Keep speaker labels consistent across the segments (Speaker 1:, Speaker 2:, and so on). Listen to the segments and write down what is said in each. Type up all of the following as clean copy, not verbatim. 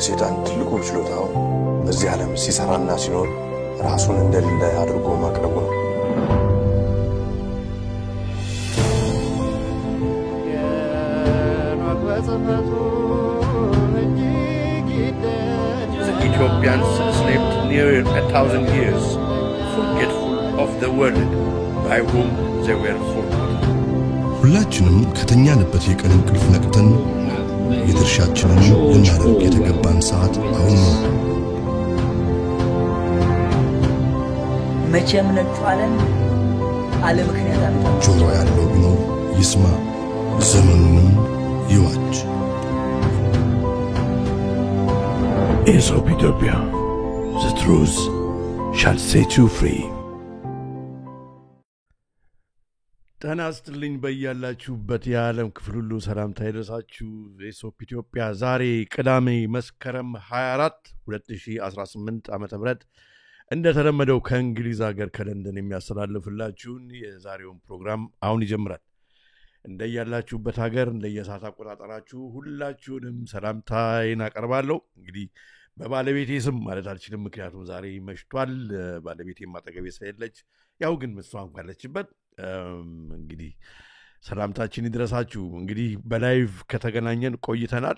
Speaker 1: የሰይጣን ትልቁ ችሎታው በዚህ ዓለም ሲሰራና ሲኖር ራሱን እንደሌለ አድርጎ ማቅረቡ ነው።
Speaker 2: Ethiopians slept near 1,000 years, forgetful of the world by whom they were forgotten.
Speaker 3: ሁላችንም ከተኛንበት የቀን እንቅልፍ ነቅተን የድርሻችንን ልናደርግ የተገባን ሰዓት አሁን ነው።
Speaker 4: መቼም ነጩ ዓለም አለ ምክንያት አለ።
Speaker 3: ጆሮ ያለው ቢኖር ይስማ፣ ዘመኑንም ይዋጅ።
Speaker 5: Aesop Ethiopia, the truth shall set you free.
Speaker 2: ጤና ይስጥልኝ በያላችሁበት የዓለም ክፍል ሁሉ ሰላምታ ይድረሳችሁ። ኤሶፕ ኢትዮጵያ ዛሬ ቅዳሜ መስከረም 24 2018 ዓ.ም እንደተለመደው ከእንግሊዝ ሀገር ከለንደን የሚያስተላልፍላችሁን የዛሬውን ፕሮግራም አሁን ይጀምራል። እንደያላችሁበት ሀገር እንደየሰዓት አቆጣጠራችሁ ሁላችሁንም ሰላምታዬን አቀርባለሁ። እንግዲህ በባለቤቴ ስም ማለት አልችልም፣ ምክንያቱም ዛሬ መሽቷል። ባለቤቴ ማጠገቤ ስለሌለች ያው ግን እሷ እንኳን አለችበት። እንግዲህ ሰላምታችን ይድረሳችሁ። እንግዲህ በላይቭ ከተገናኘን ቆይተናል።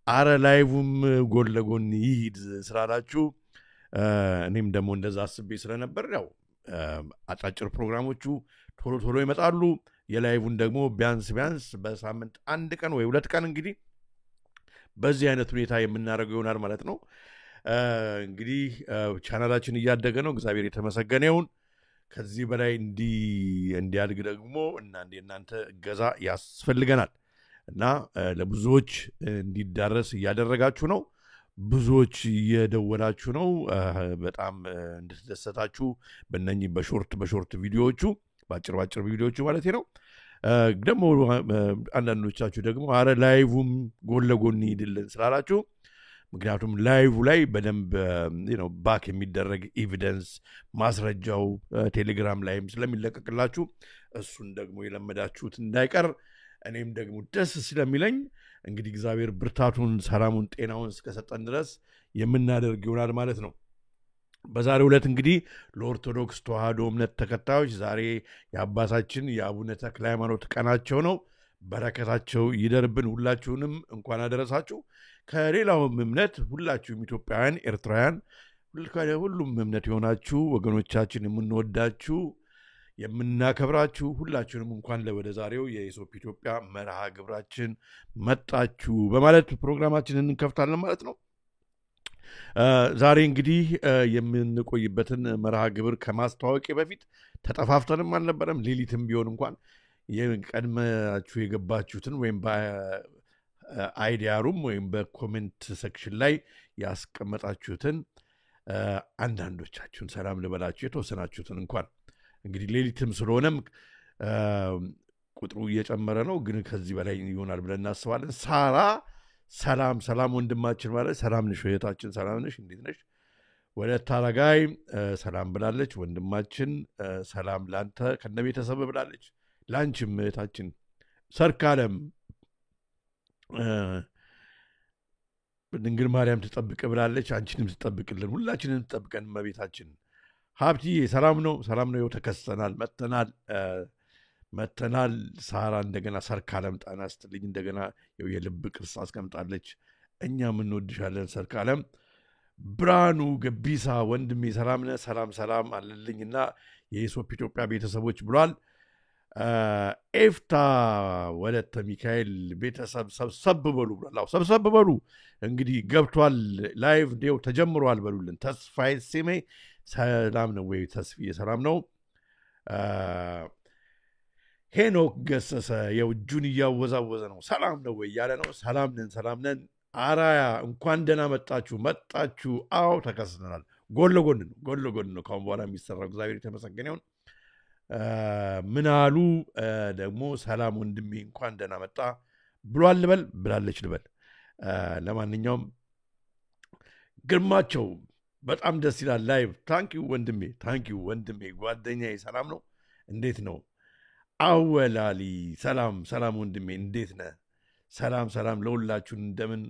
Speaker 2: አረ ላይቭም ጎን ለጎን ይሂድ ስላላችሁ እኔም ደግሞ እንደዛ አስቤ ስለነበር ያው አጫጭር ፕሮግራሞቹ ቶሎ ቶሎ ይመጣሉ። የላይቭን ደግሞ ቢያንስ በሳምንት አንድ ቀን ወይ ሁለት ቀን እንግዲህ በዚህ አይነት ሁኔታ የምናደርገው ይሆናል ማለት ነው። እንግዲህ ቻናላችን እያደገ ነው፣ እግዚአብሔር የተመሰገነ ይሁን። ከዚህ በላይ እንዲያድግ ደግሞ እናንተ እገዛ ያስፈልገናል እና ለብዙዎች እንዲዳረስ እያደረጋችሁ ነው። ብዙዎች እየደወላችሁ ነው። በጣም እንድትደሰታችሁ በእነኚህ በሾርት ቪዲዮዎቹ ባጭር ቪዲዮዎቹ ማለት ነው። ደግሞ አንዳንዶቻችሁ ደግሞ አረ ላይቭም ጎን ለጎን ይድልን ስላላችሁ፣ ምክንያቱም ላይቭ ላይ በደንብ ባክ የሚደረግ ኤቪደንስ ማስረጃው ቴሌግራም ላይም ስለሚለቀቅላችሁ እሱን ደግሞ የለመዳችሁት እንዳይቀር እኔም ደግሞ ደስ ስለሚለኝ እንግዲህ እግዚአብሔር ብርታቱን፣ ሰላሙን፣ ጤናውን እስከሰጠን ድረስ የምናደርግ ይሆናል ማለት ነው። በዛሬው ዕለት እንግዲህ ለኦርቶዶክስ ተዋህዶ እምነት ተከታዮች ዛሬ የአባታችን የአቡነ ተክለ ሃይማኖት ቀናቸው ነው። በረከታቸው ይደርብን። ሁላችሁንም እንኳን አደረሳችሁ። ከሌላውም እምነት ሁላችሁም ኢትዮጵያውያን፣ ኤርትራውያን፣ ሁሉም እምነት የሆናችሁ ወገኖቻችን የምንወዳችሁ የምናከብራችሁ ሁላችሁንም እንኳን ወደ ዛሬው የኤሶፕ ኢትዮጵያ መርሃ ግብራችን መጣችሁ በማለት ፕሮግራማችንን እንከፍታለን ማለት ነው። ዛሬ እንግዲህ የምንቆይበትን መርሃ ግብር ከማስተዋወቅ በፊት ተጠፋፍተንም አልነበረም። ሌሊትም ቢሆን እንኳን የቀድማችሁ የገባችሁትን ወይም በአይዲያሩም ወይም በኮሜንት ሴክሽን ላይ ያስቀመጣችሁትን አንዳንዶቻችሁን ሰላም ልበላችሁ፣ የተወሰናችሁትን እንኳን እንግዲህ ሌሊትም ስለሆነም ቁጥሩ እየጨመረ ነው፣ ግን ከዚህ በላይ ይሆናል ብለን እናስባለን። ሳራ ሰላም ወንድማችን ማለት ሰላም ነሽ እህታችን፣ ሰላም ነሽ፣ እንዴት ነሽ? ወደ ታረጋይ ሰላም ብላለች። ወንድማችን ሰላም ላንተ ከነቤተሰብ ብላለች። ላንቺም እህታችን ሰርካለም ድንግል ማርያም ትጠብቅ ብላለች። አንቺንም ትጠብቅልን፣ ሁላችንም ትጠብቀን እመቤታችን። ሀብትዬ ሰላም ነው፣ ይኸው ተከስተናል፣ መተናል። ሳራ እንደገና ሰርካለም ጣና ስትልኝ እንደገና የልብ ቅርስ አስቀምጣለች። እኛም እንወድሻለን ሰርካለም። ብርሃኑ ገቢሳ ወንድሜ ሰላም ነህ? ሰላም አለልኝና የኤሶፕ ኢትዮጵያ ቤተሰቦች ብሏል። ኤፍታ ወለተ ሚካኤል ቤተሰብ ሰብሰብ በሉ ብሏል። ሰብሰብ በሉ እንግዲህ ገብቷል፣ ላይቭ ዴው ተጀምሯል በሉልን። ተስፋዬ ሴሜ ሰላም ነው ወይ? ተስፋዬ ሰላም ነው። ሄኖክ ገሰሰ የውጁን እያወዛወዘ ነው። ሰላም ነው ወይ ያለ ነው። ሰላም ነን። አራያ እንኳን ደህና መጣችሁ። አዎ ተከስተናል። ጎን ለጎን ነው ካሁን በኋላ የሚሰራው። እግዚአብሔር የተመሰገነ ይሁን። ምን አሉ ደግሞ ሰላም ወንድሜ እንኳን ደህና መጣ ብሏል ብላለች ልበል። ለማንኛውም ግርማቸው በጣም ደስ ይላል ላይቭ። ታንኪዩ ወንድሜ ጓደኛዬ ሰላም ነው፣ እንዴት ነው? አወላሊ ሰላም ወንድሜ እንዴት ነህ? ሰላም ለሁላችሁን። እንደምን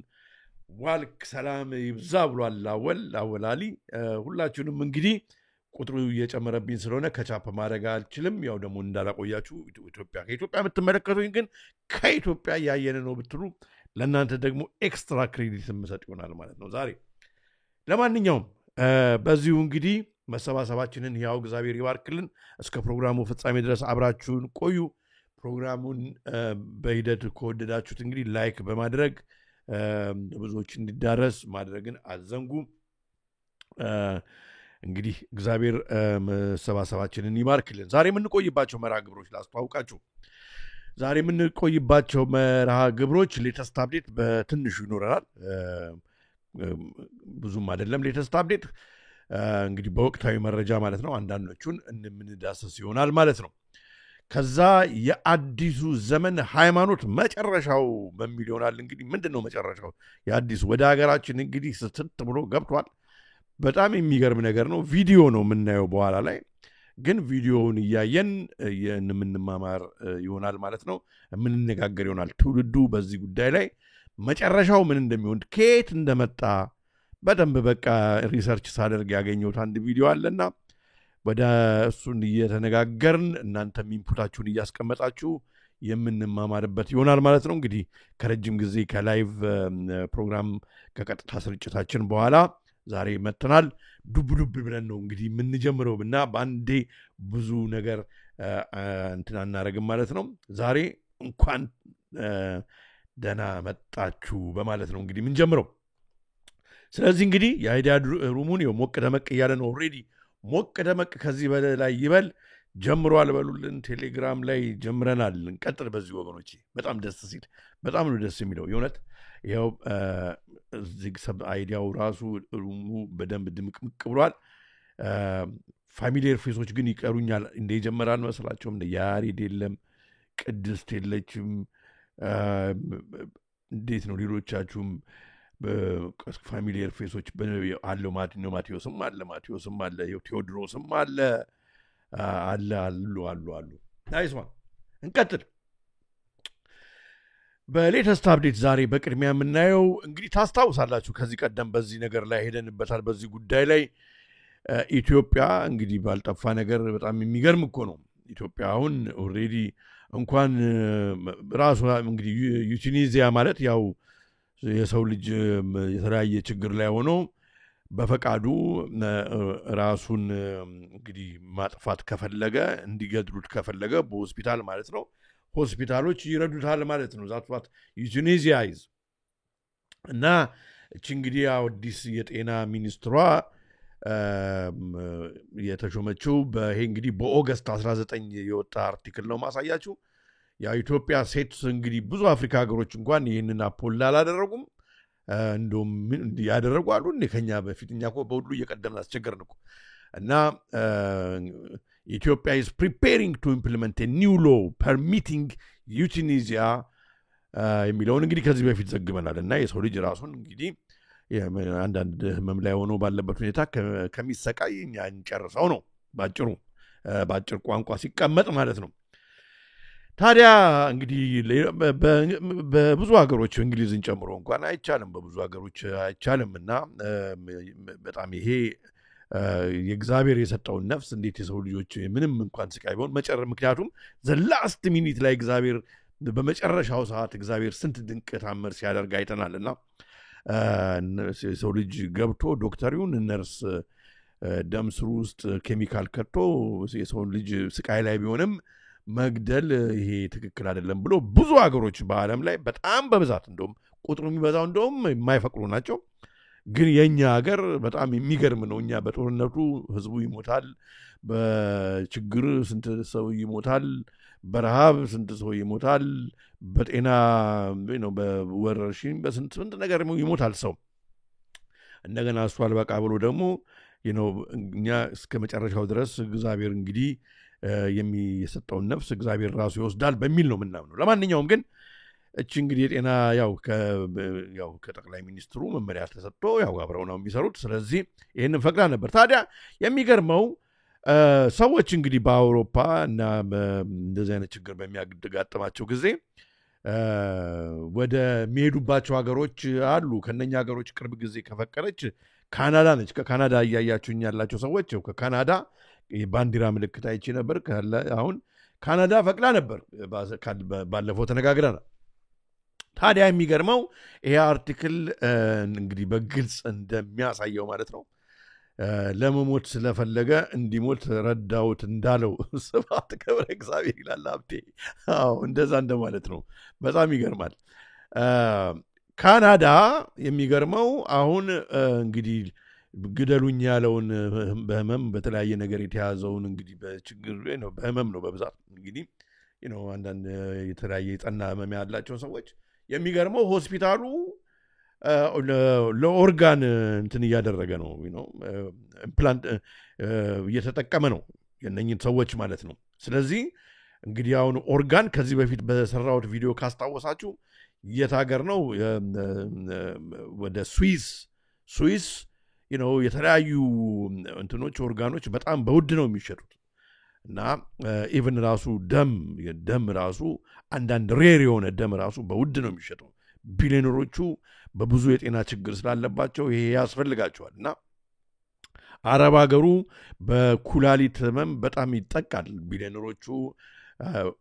Speaker 2: ዋልክ ሰላም ይብዛ ብሏል አወላሊ ሁላችሁንም እንግዲህ ቁጥሩ እየጨመረብኝ ስለሆነ ከቻፕ ማድረግ አልችልም ያው ደግሞ እንዳላቆያችሁ ከኢትዮጵያ የምትመለከቱኝ ግን ከኢትዮጵያ ያየነ ነው ብትሉ ለእናንተ ደግሞ ኤክስትራ ክሬዲት የምሰጥ ይሆናል ማለት ነው ዛሬ ለማንኛውም በዚሁ እንግዲህ መሰባሰባችንን ያው እግዚአብሔር ይባርክልን እስከ ፕሮግራሙ ፍጻሜ ድረስ አብራችሁን ቆዩ ፕሮግራሙን በሂደት ከወደዳችሁት እንግዲህ ላይክ በማድረግ ብዙዎች እንዲዳረስ ማድረግን አዘንጉ እንግዲህ እግዚአብሔር መሰባሰባችንን ይባርክልን ዛሬ የምንቆይባቸው መርሃ ግብሮች ላስተዋውቃችሁ ዛሬ የምንቆይባቸው መርሃ ግብሮች ሌተስት አፕዴት በትንሹ ይኖረናል ብዙም አይደለም ሌተስት አፕዴት እንግዲህ በወቅታዊ መረጃ ማለት ነው አንዳንዶቹን እንምንዳሰስ ይሆናል ማለት ነው ከዛ የአዲሱ ዘመን ሃይማኖት መጨረሻው በሚል ይሆናል እንግዲህ ምንድነው መጨረሻው የአዲሱ ወደ ሀገራችን እንግዲህ ስትት ብሎ ገብቷል በጣም የሚገርም ነገር ነው ቪዲዮ ነው የምናየው በኋላ ላይ ግን ቪዲዮውን እያየን የምንማማር ይሆናል ማለት ነው የምንነጋገር ይሆናል ትውልዱ በዚህ ጉዳይ ላይ መጨረሻው ምን እንደሚሆን ከየት እንደመጣ በደንብ በቃ ሪሰርች ሳደርግ ያገኘሁት አንድ ቪዲዮ አለና ወደ እሱን እየተነጋገርን እናንተም ኢንፑታችሁን እያስቀመጣችሁ የምንማማርበት ይሆናል ማለት ነው እንግዲህ ከረጅም ጊዜ ከላይቭ ፕሮግራም ከቀጥታ ስርጭታችን በኋላ ዛሬ መተናል ዱብ ብለን ነው እንግዲህ የምንጀምረውና በአንዴ ብዙ ነገር እንትና እናረግም ማለት ነው ዛሬ እንኳን ደህና መጣችሁ በማለት ነው እንግዲህ የምንጀምረው ስለዚህ እንግዲህ የአይዲያ ሩሙን ሞቅ ደመቅ እያለ ነው ኦልሬዲ ሞቅ ደመቅ ከዚህ በላይ ይበል ጀምሯል በሉልን ቴሌግራም ላይ ጀምረናል እንቀጥል በዚህ ወገኖች በጣም ደስ ሲል በጣም ነው ደስ የሚለው የእውነት ያው እዚህ ሰብ አይዲያው ራሱ ሩሙ በደንብ ድምቅምቅ ብሏል ፋሚሊየር ፌሶች ግን ይቀሩኛል እንደ ይጀምራል መስላቸውም እንደ ያሬድ የለም ቅድስት የለችም እንዴት ነው ሌሎቻችሁም ፋሚሊየር ፌሶች አለው ማቴዎስም አለ ቴዎድሮስም አለ ናይስዋን እንቀጥል በሌተስት አፕዴት ዛሬ በቅድሚያ የምናየው እንግዲህ ታስታውሳላችሁ ከዚህ ቀደም በዚህ ነገር ላይ ሄደንበታል በዚህ ጉዳይ ላይ ኢትዮጵያ እንግዲህ ባልጠፋ ነገር በጣም የሚገርም እኮ ነው ኢትዮጵያ አሁን ኦልሬዲ እንኳን ራሱ እንግዲህ ዩቲኒዚያ ማለት ያው የሰው ልጅ የተለያየ ችግር ላይ ሆኖ በፈቃዱ ራሱን እንግዲህ ማጥፋት ከፈለገ እንዲገድሉት ከፈለገ በሆስፒታል ማለት ነው ሆስፒታሎች ይረዱታል ማለት ነው ዛትዋት ዩቲኒዚያ ይዝ እና እቺ እንግዲህ አዲስ የጤና ሚኒስትሯ የተሾመችው በይሄ እንግዲህ በኦገስት 19 የወጣ አርቲክል ነው ማሳያችሁ ያ ኢትዮጵያ ሴት እንግዲህ ብዙ አፍሪካ ሀገሮች እንኳን ይሄንን አፖል አላደረጉም እንደውም ያደረጉ አሉ ከኛ በፊትኛ እኮ በሁሉ እየቀደምን አስቸገርን እኮ እና Ethiopia is preparing to implement a new law permitting euthanasia የሚለውን እንግዲህ ከዚህ በፊት ዘግበናል እና የሰው ልጅ ራሱን እንግዲህ አንዳንድ ህመም ላይ ሆኖ ባለበት ሁኔታ ከሚሰቃይ እኛ እንጨርሰው ነው ባጭር ቋንቋ ሲቀመጥ ማለት ነው ታዲያ እንግዲህ በብዙ ሀገሮች እንግሊዝን ጨምሮ እንኳን አይቻልም በብዙ ሀገሮች አይቻልምና በጣም ይሄ የእግዚአብሔር የሰጠውን ነፍስ እንዴት የሰው ልጆች ምንም እንኳን ስቃይ ቢሆን ምክንያቱም the last minute ላይ እግዚአብሔር በመጨረሻው ሰዓት እግዚአብሔር ስንት ድንቅ ታምር ሲያደርግ አይተናልና የሰው ልጅ ገብቶ ዶክተሩን ነርስ ደም ስሩ ውስጥ ኬሚካል ከቶ የሰው ልጅ ስቃይ ላይ ቢሆንም መግደል ይሄ ትክክል አይደለም ብሎ ብዙ ሀገሮች በአለም ላይ በጣም በብዛት እንደውም ቁጥሩ የሚበዛው እንደውም የማይፈቅዱ ናቸው ግን የኛ ሀገር በጣም የሚገርም ነው እኛ በጦርነቱ ህዝቡ ይሞታል በችግር ስንት ሰው ይሞታል በረሃብ ስንት ሰው ይሞታል በጤና ነው በወረርሽኝ በስንት ነገር ይሞታል ሰው እንደገና እሱ አልበቃ ብሎ ደግሞ እኛ እስከ መጨረሻው ድረስ እግዚአብሔር እንግዲህ የሚሰጠውን ነፍስ እግዚአብሔር ራሱ ይወስዳል በሚል ነው ምናምነው ለማንኛውም ግን እቺ እንግዲህ የጤና ያው ከጠቅላይ ሚኒስትሩ መመሪያ ተሰጥቶ ያው አብረው ነው የሚሰሩት ስለዚህ ይሄንን ፈቅዳ ነበር ታዲያ የሚገርመው ሰዎች እንግዲህ በአውሮፓ እና እንደዚህ አይነት ችግር በሚያጋጥማቸው ጊዜ ወደ የሚሄዱባቸው ሀገሮች አሉ። ከነኛ ሀገሮች ቅርብ ጊዜ ከፈቀደች ካናዳ ነች። ከካናዳ እያያችሁኝ ያላቸው ሰዎች ከካናዳ ባንዲራ ምልክት አይቼ ነበር። አሁን ካናዳ ፈቅዳ ነበር፣ ባለፈው ተነጋግረናል። ታዲያ የሚገርመው ይሄ አርቲክል እንግዲህ በግልጽ እንደሚያሳየው ማለት ነው ለመሞት ስለፈለገ እንዲሞት ረዳውት እንዳለው ስብሐት ገብረ እግዚአብሔር ይላል ሀብቴ። አዎ እንደዛ እንደማለት ነው። በጣም ይገርማል። ካናዳ የሚገርመው አሁን እንግዲህ ግደሉኝ ያለውን በህመም በተለያየ ነገር የተያዘውን እንግዲህ በችግር ነው፣ በህመም ነው በብዛት እንግዲህ አንዳንድ የተለያየ የጠና ህመም ያላቸው ሰዎች የሚገርመው ሆስፒታሉ ለኦርጋን እንትን እያደረገ ነው፣ ኢምፕላንት እየተጠቀመ ነው የነኝን ሰዎች ማለት ነው። ስለዚህ እንግዲህ አሁን ኦርጋን ከዚህ በፊት በሰራሁት ቪዲዮ ካስታወሳችሁ የት ሀገር ነው? ወደ ስዊስ የተለያዩ እንትኖች ኦርጋኖች በጣም በውድ ነው የሚሸጡት እና ኢቭን ራሱ ደም ራሱ አንዳንድ ሬር የሆነ ደም ራሱ በውድ ነው የሚሸጠው። ቢሊዮነሮቹ በብዙ የጤና ችግር ስላለባቸው ይሄ ያስፈልጋቸዋል እና አረብ ሀገሩ በኩላሊት ህመም በጣም ይጠቃል። ቢሊዮነሮቹ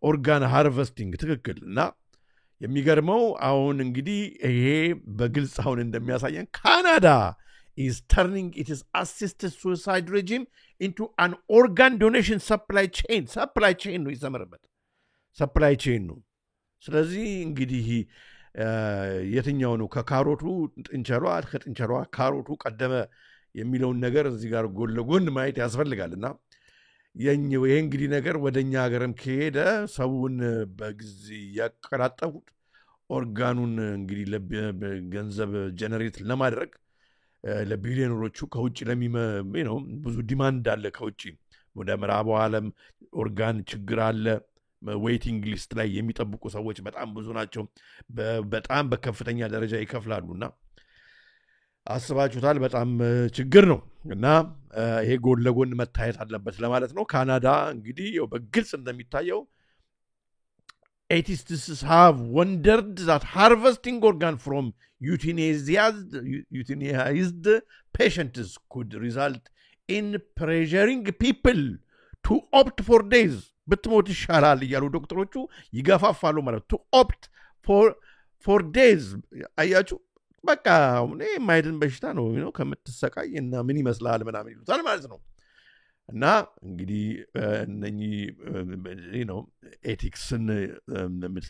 Speaker 2: ኦርጋን ሃርቨስቲንግ ትክክል። እና የሚገርመው አሁን እንግዲህ ይሄ በግልጽ አሁን እንደሚያሳየን ካናዳ is turning its assisted suicide regime into an organ donation supply chain ነው ይሰመርበት፣ supply chain ነው። ስለዚህ እንግዲህ የትኛው ነው ከካሮቱ ጥንቸሏ ከጥንቸሏ ካሮቱ ቀደመ የሚለውን ነገር እዚህ ጋር ጎን ለጎን ማየት ያስፈልጋልና ይሄ እንግዲህ ነገር ወደኛ ሀገርም ከሄደ ሰውን በጊዜ ያቀራጠፉት ኦርጋኑን እንግዲህ ለገንዘብ ጀነሬት ለማድረግ ለቢሊዮነሮቹ ከውጭ ብዙ ዲማንድ አለ ከውጭ ወደ ምዕራቡ ዓለም ኦርጋን ችግር አለ። ዌይቲንግ ሊስት ላይ የሚጠብቁ ሰዎች በጣም ብዙ ናቸው። በጣም በከፍተኛ ደረጃ ይከፍላሉና አስባችሁታል። በጣም ችግር ነው እና ይሄ ጎን ለጎን መታየት አለበት ለማለት ነው። ካናዳ እንግዲህ በግልጽ እንደሚታየው atheists have wondered that harvesting organ from euthanized patients could result in pressuring people to opt for days ብትሞት ይሻላል እያሉ ዶክተሮቹ ይገፋፋሉ ማለት to opt for days። አያችሁ በቃ የማይድን በሽታ ነው ከምትሰቃይ እና ምን ይመስላል ምናምን ይሉታል ማለት ነው። እና እንግዲህ እነኚህ ኤቲክስን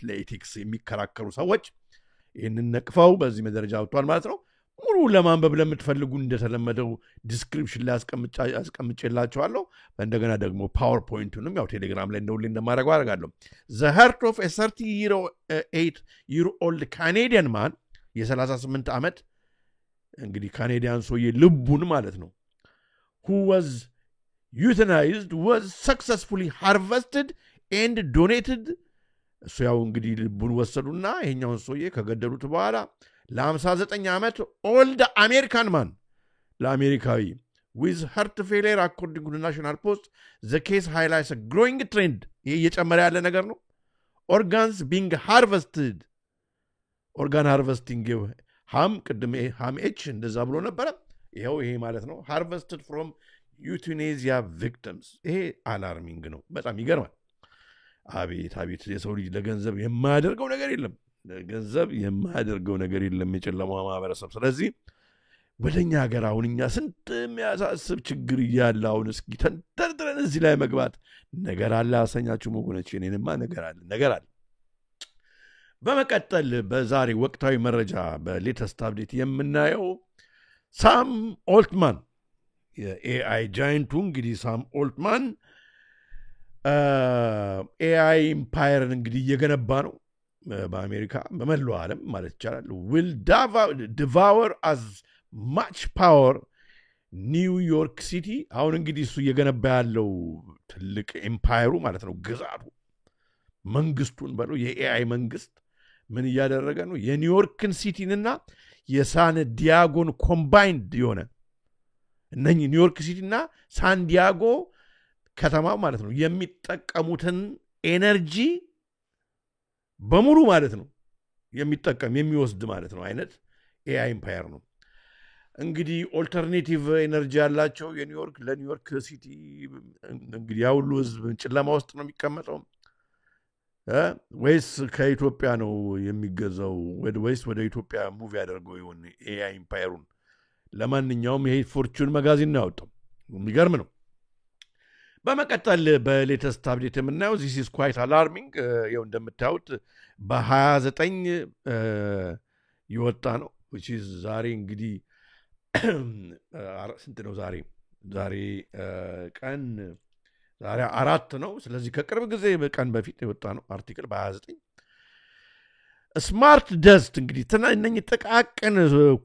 Speaker 2: ለኤቲክስ የሚከራከሩ ሰዎች ይህንን ነቅፈው በዚህ መደረጃ አውጥቷል ማለት ነው። ሙሉ ለማንበብ ለምትፈልጉ እንደተለመደው ዲስክሪፕሽን ላይ አስቀምጬላችኋለሁ። እንደገና ደግሞ ፓወርፖይንቱንም ያው ቴሌግራም ላይ እንደሁሌ እንደማደርገው አደርጋለሁ። The heart of a 38-year-old Canadian man የ38 ዓመት እንግዲህ ካኔዲያን ሰውዬ ልቡን ማለት ነው who was euthanized was successfully harvested and donated። እሱ ያው እንግዲህ ልቡን ወሰዱና ይሄኛውን ሰውዬ ከገደሉት በኋላ ለ59 ዓመት ኦልድ አሜሪካን ማን ለአሜሪካዊ with heart failure according to the National Post the case highlights a growing trend። ይሄ እየጨመረ ያለ ነገር ነው። organs being harvested organ harvesting ቅድም ሃም ኤች እንደዛ ብሎ ነበረ። ይሄው ይሄ ማለት ነው harvested from euthanasia victims። ይሄ አላርሚንግ ነው። በጣም ይገርማል። አቤት የሰው ልጅ ለገንዘብ የማያደርገው ነገር የለም፣ ለገንዘብ የማያደርገው ነገር የለም የጨለማው ማህበረሰብ። ስለዚህ ወደኛ ሀገር አሁን እኛ ስንት የሚያሳስብ ችግር እያለ አሁን እስኪ ተንጠርጥረን እዚህ ላይ መግባት ነገር አለ። አሰኛችሁ መጎነች እኔንማ ነገር አለ። በመቀጠል በዛሬ ወቅታዊ መረጃ በሌተስት አፕዴት የምናየው ሳም ኦልትማን የኤአይ ጃይንቱ እንግዲህ ሳም ኦልትማን ኤአይ ኢምፓየርን እንግዲህ እየገነባ ነው በአሜሪካ በመላው ዓለም ማለት ይቻላል። will devour as much power ኒውዮርክ ሲቲ። አሁን እንግዲህ እሱ እየገነባ ያለው ትልቅ ኤምፓየሩ ማለት ነው ግዛቱ መንግስቱን በለው የኤአይ መንግስት ምን እያደረገ ነው? የኒውዮርክን ሲቲንና የሳን ዲያጎን ኮምባይንድ የሆነ እነኚህ ኒውዮርክ ሲቲና ሳን ዲያጎ ከተማ ማለት ነው የሚጠቀሙትን ኤነርጂ በሙሉ ማለት ነው የሚጠቀም የሚወስድ ማለት ነው አይነት ኤአይ ኢምፓየር ነው። እንግዲህ ኦልተርኔቲቭ ኤነርጂ ያላቸው የኒውዮርክ ለኒውዮርክ ሲቲ እንግዲህ ያ ሁሉ ህዝብ ጨለማ ውስጥ ነው የሚቀመጠው ወይስ ከኢትዮጵያ ነው የሚገዛው ወይስ ወደ ኢትዮጵያ ሙቭ ያደርገው ይሆን ኤአይ ኢምፓየሩን? ለማንኛውም ይሄ ፎርቹን መጋዚን ነው ያወጣው። የሚገርም ነው። በመቀጠል በሌተስት አፕዴት የምናየው ዚስ ኢዝ ኳይት አላርሚንግ። ይኸው እንደምታዩት በ29 የወጣ ነው which is ዛሬ እንግዲህ ስንት ነው ዛሬ ቀን ዛሬ 4 ነው። ስለዚህ ከቅርብ ጊዜ ቀን በፊት የወጣ ነው አርቲክል በ29 ስማርት ደስት እንግዲህ እነኚህ ጥቃቅን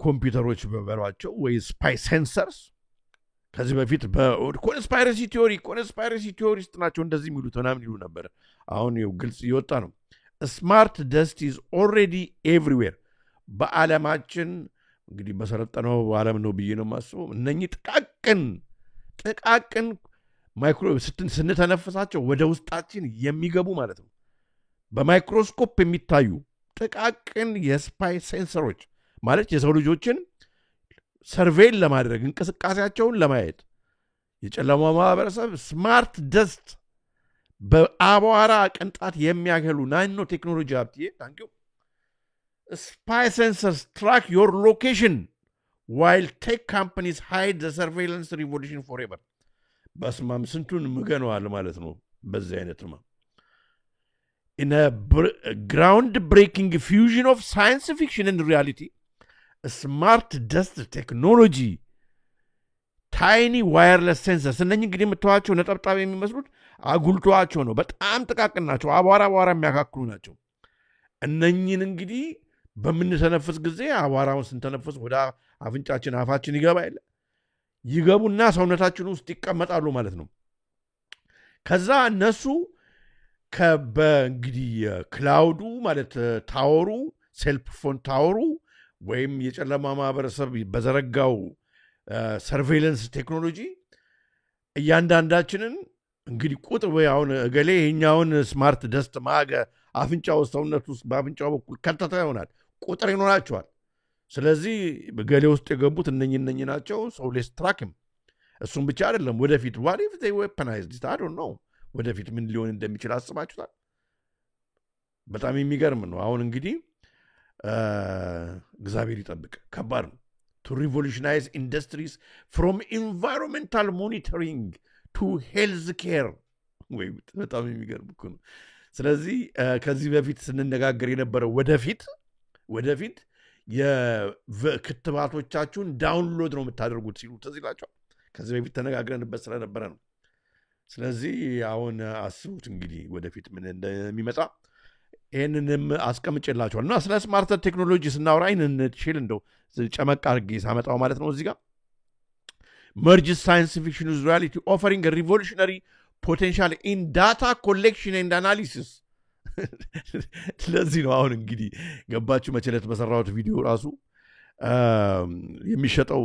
Speaker 2: ኮምፒውተሮች በበሏቸው ወይ ስፓይ ሴንሰርስ ከዚህ በፊት በኮንስፓይረሲ ቲዮሪስት ናቸው እንደዚህ የሚሉት ምናምን ይሉ ነበር። አሁን ይኸው ግልጽ እየወጣ ነው። ስማርት ደስት ኢዝ ኦልሬዲ ኤቭሪዌር በዓለማችን እንግዲህ በሰለጠነው ዓለም ነው ብዬ ነው የማስበው። እነኚህ ጥቃቅን ማይክሮ ስንተነፍሳቸው ወደ ውስጣችን የሚገቡ ማለት ነው በማይክሮስኮፕ የሚታዩ ጥቃቅን የስፓይ ሴንሰሮች ማለት የሰው ልጆችን ሰርቬይል ለማድረግ እንቅስቃሴያቸውን ለማየት የጨለማ ማህበረሰብ ስማርት ደስት በአቧራ ቅንጣት የሚያገሉ ናኖ ቴክኖሎጂ ሀብትዬ ታንኪዩ spy sensors track your location while tech companies hide the surveillance revolution forever. በስማም ስንቱን ምገነዋል ማለት ነው በዚህ አይነትማ። In a ground-breaking fusion of science fiction and reality, smart dust technology, tiny wireless sensors እነኚህ እንግዲህ የምትዋቸው ነጠብጣብ የሚመስሉት አጉልቷቸው ነው። በጣም ጥቃቅን ናቸው። አቧራ የሚያካክሉ ናቸው። እነኚህን እንግዲህ በምንተነፍስ ጊዜ አቧራውን ስንተነፍስ ወደ አፍንጫችን አፋችን ይገቡና ሰውነታችን ውስጥ ይቀመጣሉ ማለት ነው። ከዛ እነሱ በእንግዲህ ክላውዱ ማለት ታወሩ ሴልፎን ታወሩ ወይም የጨለማ ማህበረሰብ በዘረጋው ሰርቬይለንስ ቴክኖሎጂ እያንዳንዳችንን እንግዲህ ቁጥር ወይ አሁን እገሌ ይሄኛውን ስማርት ደስት ማገ አፍንጫው ሰውነት ውስጥ በአፍንጫው በኩል ከተታ ይሆናል ቁጥር ይኖራቸዋል። ስለዚህ በገሌ ውስጥ የገቡት እነኚህ ናቸው። ሰው ሌስ ትራክም እሱም ብቻ አይደለም ወደፊት what if they weaponized it I don't know ወደፊት ምን ሊሆን እንደሚችል አስባችሁታል? በጣም የሚገርም ነው። አሁን እንግዲህ እግዚአብሔር ይጠብቅ። ከባድ ነው። to revolutionize industries from environmental monitoring to health care ወይ በጣም የሚገርም እኮ ነው። ስለዚህ ከዚህ በፊት ስንነጋገር የነበረው ወደፊት የክትባቶቻችሁን ዳውንሎድ ነው የምታደርጉት ሲሉ ትዝ ይላችኋል። ከዚህ በፊት ተነጋግረንበት ስለነበረ ነው። ስለዚህ አሁን አስቡት እንግዲህ ወደፊት ምን እንደሚመጣ ይህንንም አስቀምጬላችኋል። እና ስለ ስማርት ቴክኖሎጂ ስናወራ እንችል እንደው ጨመቅ አድርጌ ሳመጣው ማለት ነው እዚህ ጋር merges science fiction with reality offering a revolutionary potential in data collection and analysis ስለዚህ ነው አሁን እንግዲህ ገባችሁ መቸለት በሰራሁት ቪዲዮ ራሱ የሚሸጠው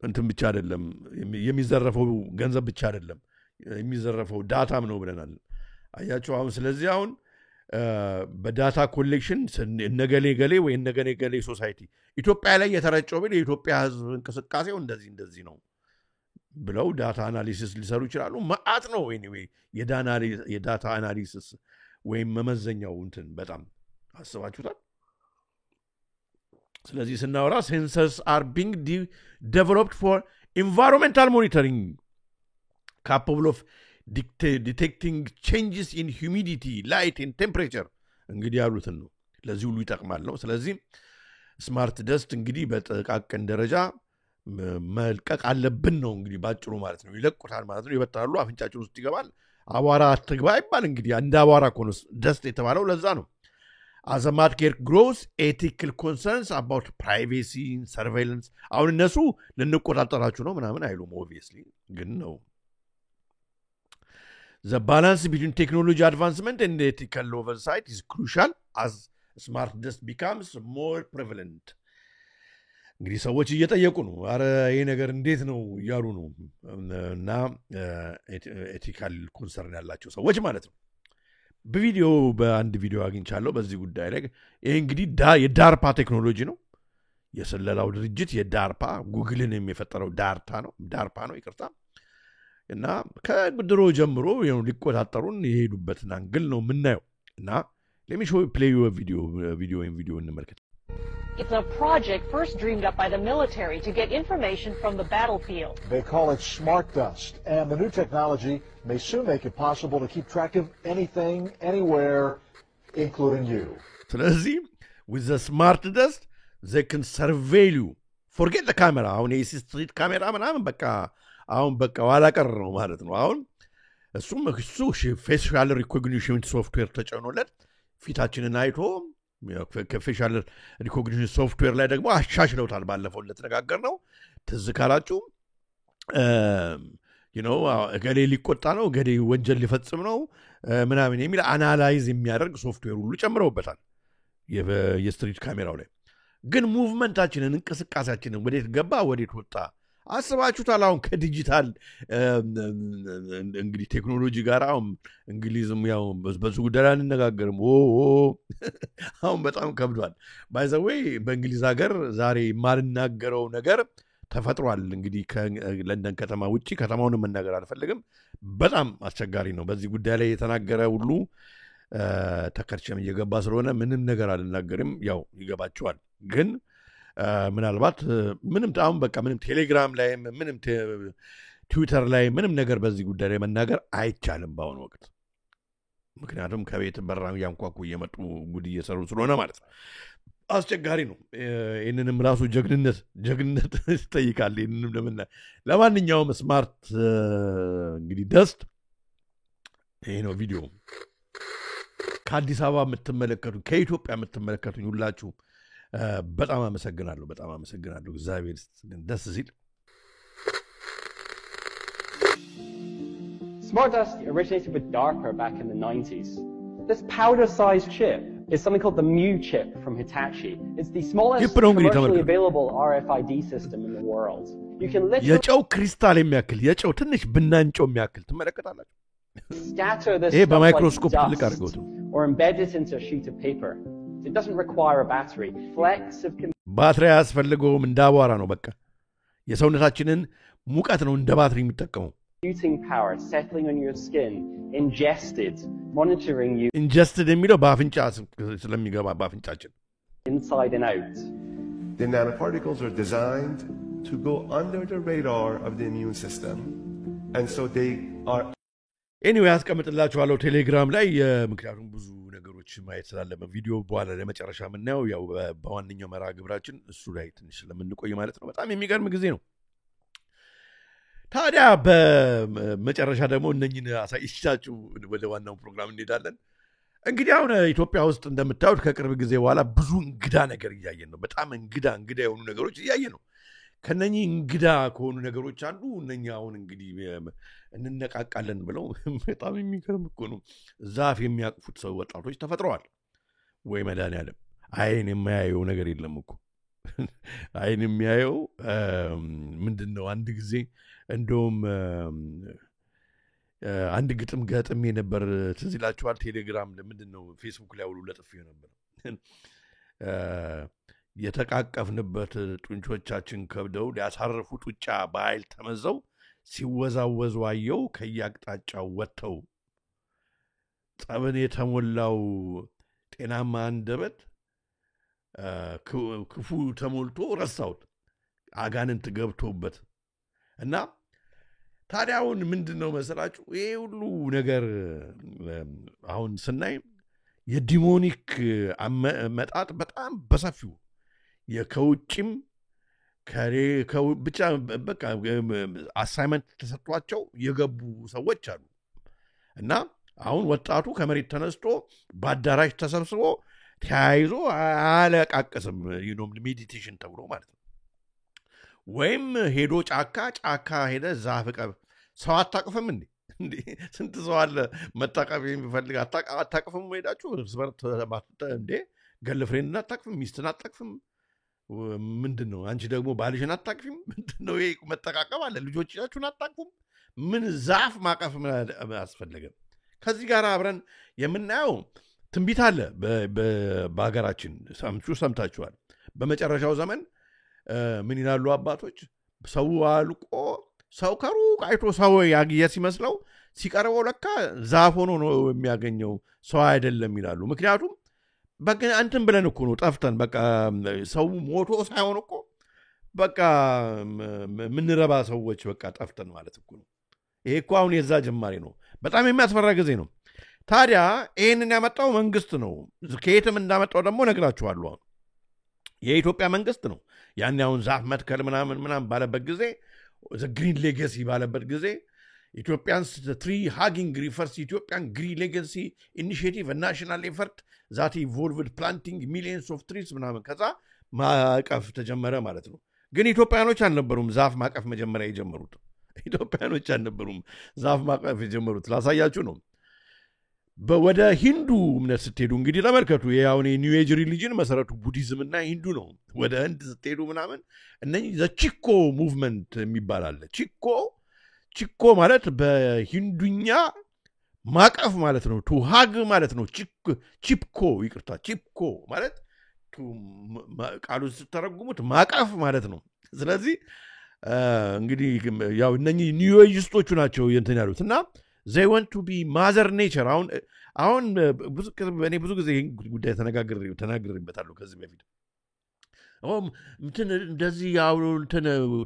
Speaker 2: እንትን ብቻ አይደለም የሚዘረፈው ገንዘብ ብቻ አይደለም የሚዘረፈው ዳታም ነው ብለናል። አያችሁ አሁን ስለዚህ አሁን በዳታ ኮሌክሽን ነገሌ ወይ ነገሌ ሶሳይቲ ኢትዮጵያ ላይ የተረጨው ብል የኢትዮጵያ ህዝብ እንቅስቃሴው እንደዚህ ነው ብለው ዳታ አናሊሲስ ሊሰሩ ይችላሉ። ማአት ነው ኤኒዌይ የዳታ አናሊሲስ ወይም መመዘኛው እንትን በጣም አስባችሁታል። ስለዚህ ስናወራ ሴንሰርስ አር ቢንግ developed for environmental monitoring capable of detecting changes in humidity, light and temperature እንግዲህ ያሉትን ነው ለዚህ ሁሉ ይጠቅማል ነው። ስለዚህ ስማርት ደስት እንግዲህ በጥቃቅን ደረጃ መልቀቅ አለብን ነው እንግዲህ ባጭሩ ማለት ነው። ይለቁታል ማለት ነው። ይበታሉ አፍንጫችን ውስጥ ይገባል። አቧራ አትግባ ይባል እንግዲህ እንደ አቧራ ኮንስ ደስት የተባለው ለዛ ነው። as a market grows ethical concerns about privacy surveillance አሁን እነሱ ልንቆጣጠራችሁ ነው ምናምን አይሉም obviously ግን ነው the balance between technology advancement and ethical oversight is crucial as smart dust becomes more prevalent እንግዲህ ሰዎች እየጠየቁ ነው አረ ይሄ ነገር እንዴት ነው ያሉ ነው እና ኤቲካል ኮንሰርን ያላቸው ሰዎች ማለት ነው። በቪዲዮ በአንድ ቪዲዮ አግኝቻለሁ በዚህ ጉዳይ ላይ ይሄ እንግዲህ የዳርፓ ቴክኖሎጂ ነው የሰለላው ድርጅት የዳርፓ ጉግልን የሚፈጠረው ዳርፓ ነው ይቅርታ እና ከድሮ ጀምሮ ሊቆጣጠሩን የሄዱበትን አንግል ነው የምናየው እና let me show you play you a video እንመልከት
Speaker 6: It's a project first dreamed up by the military to get information from the battlefield.
Speaker 7: They call it Smart Dust, and the new technology may soon make it possible to keep track of anything, anywhere, including you.
Speaker 2: ስለዚህ with the Smart Dust, they can surveil you. Forget the camera. አሁን የስትሪት ካሜራ ምናምን በቃ ኋላ ቀር ነው ማለት ነው። አሁን እሱ ፌሻል ሪኮግኒሽን ሶፍትዌር ተጨኖለት ፊታችንን አይቶ ከፌሻል ሪኮግኒሽን ሶፍትዌር ላይ ደግሞ አሻሽለውታል ባለፈው ለተነጋገር ነው ትዝ ካላችሁ እገሌ ሊቆጣ ነው እገሌ ወንጀል ሊፈጽም ነው ምናምን የሚል አናላይዝ የሚያደርግ ሶፍትዌር ሁሉ ጨምረውበታል የስትሪት ካሜራው ላይ ግን ሙቭመንታችንን እንቅስቃሴያችንን ወዴት ገባ ወዴት ወጣ አስባችሁታል አሁን ከዲጂታል እንግዲህ ቴክኖሎጂ ጋር አሁን እንግሊዝም ያው በሱ ጉዳይ አንነጋገርም አሁን በጣም ከብዷል ባይ ዘ ዌይ በእንግሊዝ ሀገር ዛሬ ማልናገረው ነገር ተፈጥሯል እንግዲህ ከለንደን ከተማ ውጪ ከተማውን መናገር አልፈልግም በጣም አስቸጋሪ ነው በዚህ ጉዳይ ላይ የተናገረ ሁሉ ተከርቸም እየገባ ስለሆነ ምንም ነገር አልናገርም ያው ይገባቸዋል ግን ምናልባት ምንም ታም በቃ ምንም ቴሌግራም ላይ ምንም ትዊተር ላይ ምንም ነገር በዚህ ጉዳይ ላይ መናገር አይቻልም ባሁን ወቅት ምክንያቱም ከቤት በራም ያንኳኩ እየመጡ ጉድ እየሰሩ ስለሆነ ማለት ነው አስቸጋሪ ነው እነንም ራሱ ጀግንነት ይጠይቃል እነንም ለማንኛውም ስማርት እንግዲህ ደስት ይሄ ነው ቪዲዮ ከአዲስ አበባ የምትመለከቱ ከኢትዮጵያ የምትመለከቱ ሁላችሁ በጣም አመሰግናለሁ እግዚአብሔር ደስ ሲል
Speaker 8: Smart Dust originated with DARPA back in the 90s. This powder-sized chip is something called the Mu chip from Hitachi. It's the smallest commercially available RFID system in the world. You can literally
Speaker 2: የጨው ክሪስታል የሚያክል የጨው ትንሽ ብናንጨው የሚያክል ትመለከታላችሁ
Speaker 8: scatter this stuff like dust or embed it into a sheet of paper. It doesn't require a battery. Flecks of
Speaker 2: ባትሪ ያስፈልገውም እንዳቧራ ነው በቃ የሰውነታችንን ሙቀት ነው እንደ ባትሪ የሚጠቀመው
Speaker 8: computing power settling on your skin ingested monitoring you
Speaker 2: የሚለው በአፍንጫ ስለሚገባ በአፍንጫችን
Speaker 8: inside and out.
Speaker 3: The nanoparticles are designed to go under the radar of the immune system and so they are
Speaker 2: anyway አስቀምጥላችኋለሁ ቴሌግራም ላይ ምክንያቱም ብዙ ነገሮች ማየት ስላለበት ቪዲዮ በኋላ ለመጨረሻ ምናየው ያው በዋንኛው መራ ግብራችን እሱ ላይ ትንሽ ለምንቆይ ማለት ነው በጣም የሚገርም ጊዜ ነው ታዲያ በመጨረሻ ደግሞ እነኝን አሳይቻችሁ ወደ ዋናው ፕሮግራም እንሄዳለን እንግዲህ አሁን ኢትዮጵያ ውስጥ እንደምታዩት ከቅርብ ጊዜ በኋላ ብዙ እንግዳ ነገር እያየን ነው በጣም እንግዳ የሆኑ ነገሮች እያየን ነው ከነኚህ እንግዳ ከሆኑ ነገሮች አንዱ እነኛ አሁን እንግዲህ እንነቃቃለን ብለው በጣም የሚገርም እኮ ነው ዛፍ የሚያቅፉት ሰው ወጣቶች ተፈጥረዋል ወይ መድኃኒዓለም አይን የሚያየው ነገር የለም እኮ አይን የሚያየው ምንድነው አንድ ጊዜ እንደውም አንድ ግጥም ገጥሜ ነበር ትዝ ይላችኋል ቴሌግራም ምንድነው ፌስቡክ ላይ ሁሉ ለጥፌው ነበር የተቃቀፍንበት ጡንቾቻችን ከብደው ሊያሳርፉ ጡጫ በኃይል ተመዘው ሲወዛወዙ አየው ከያቅጣጫው ወጥተው ጠብን የተሞላው ጤናማ አንደበት ክፉ ተሞልቶ ረሳውት አጋንንት ገብቶበት እና ታዲያውን ምንድነው መሰላችሁ ይሄ ሁሉ ነገር አሁን ስናይ የዲሞኒክ መጣጥ በጣም በሰፊው የከውጭም ብቻ በቃ አሳይመንት ተሰጥቷቸው የገቡ ሰዎች አሉ እና አሁን ወጣቱ ከመሬት ተነስቶ በአዳራሽ ተሰብስቦ ተያይዞ አለቃቀስም ሜዲቴሽን ተብሎ ማለት ነው ወይም ሄዶ ጫካ ሄደ ዛፍ ቀብ ሰው አታቅፍም እንዴ ስንት ሰው አለ መታቀፍ የሚፈልግ አታቅፍም ሄዳችሁ እንዴ ገርልፍሬንድን አታቅፍም ሚስትን አታቅፍም ምንድነው አንቺ ደግሞ ባልሽን አታቅፊም ምንድነው ይሄ መጠቃቀም አለ ልጆቻችሁን አታቅፉም ምን ዛፍ ማቀፍ አስፈልገም ከዚህ ጋር አብረን የምናየው ትንቢት አለ በሀገራችን ሰምታችኋል። በመጨረሻው ዘመን ምን ይላሉ አባቶች? ሰው አልቆ ሰው ከሩቅ አይቶ ሰው ያግየ ሲመስለው ሲቀርበው ለካ ዛፍ ሆኖ ነው የሚያገኘው፣ ሰው አይደለም ይላሉ። ምክንያቱም በቃ አንተም ብለን እኮ ነው ጠፍተን በቃ ሰው ሞቶ ሳይሆን እኮ በቃ ምንረባ ሰዎች በቃ ጠፍተን ማለት እኮ ነው። ይሄ እኮ አሁን የዛ ጀማሪ ነው። በጣም የሚያስፈራ ጊዜ ነው። ታዲያ ይህንን ያመጣው መንግስት ነው። ከየትም እንዳመጣው ደግሞ ነግራችኋለሁ። የኢትዮጵያ መንግስት ነው። ያን አሁን ዛፍ መትከል ምናምን ባለበት ጊዜ ግሪን ሌጋሲ ባለበት ጊዜ ኢትዮጵያንስ ትሪ ሃጊንግ ሪፈርስ ኢትዮጵያን ግሪን ሌጋሲ ኢኒሺዬቲቭ ናሽናል ኤፈርት ዛት ኢንቮልቭድ ፕላንቲንግ ሚሊየንስ ኦፍ ትሪስ ምናምን ከዛ ማቀፍ ተጀመረ ማለት ነው። ግን ኢትዮጵያኖች አልነበሩም ዛፍ ማቀፍ መጀመሪያ የጀመሩት። ኢትዮጵያኖች አልነበሩም ዛፍ ማቀፍ የጀመሩት። ላሳያችሁ ነው። ወደ ሂንዱ እምነት ስትሄዱ እንግዲህ ተመልከቱ። አሁን የኒው ኤጅ ሪሊጅን መሰረቱ ቡዲዝም እና ሂንዱ ነው። ወደ ህንድ ስትሄዱ ምናምን እነዚህ ዘቺኮ ሙቭመንት የሚባል አለ። ቺኮ ማለት በሂንዱኛ ማቀፍ ማለት ነው። ቱ ሃግ ማለት ነው። ቺፕኮ ማለት ቃሉ ስትተረጉሙት ማቀፍ ማለት ነው። ስለዚህ እንግዲህ ያው እነኚህ ኒው ኤጅስቶቹ ናቸው እንትን ያሉት እና they want to be mother nature አሁን እኔ ብዙ ጊዜ ጉዳይ ተናግሬበታለሁ ከዚህ በፊት እንደዚህ ያው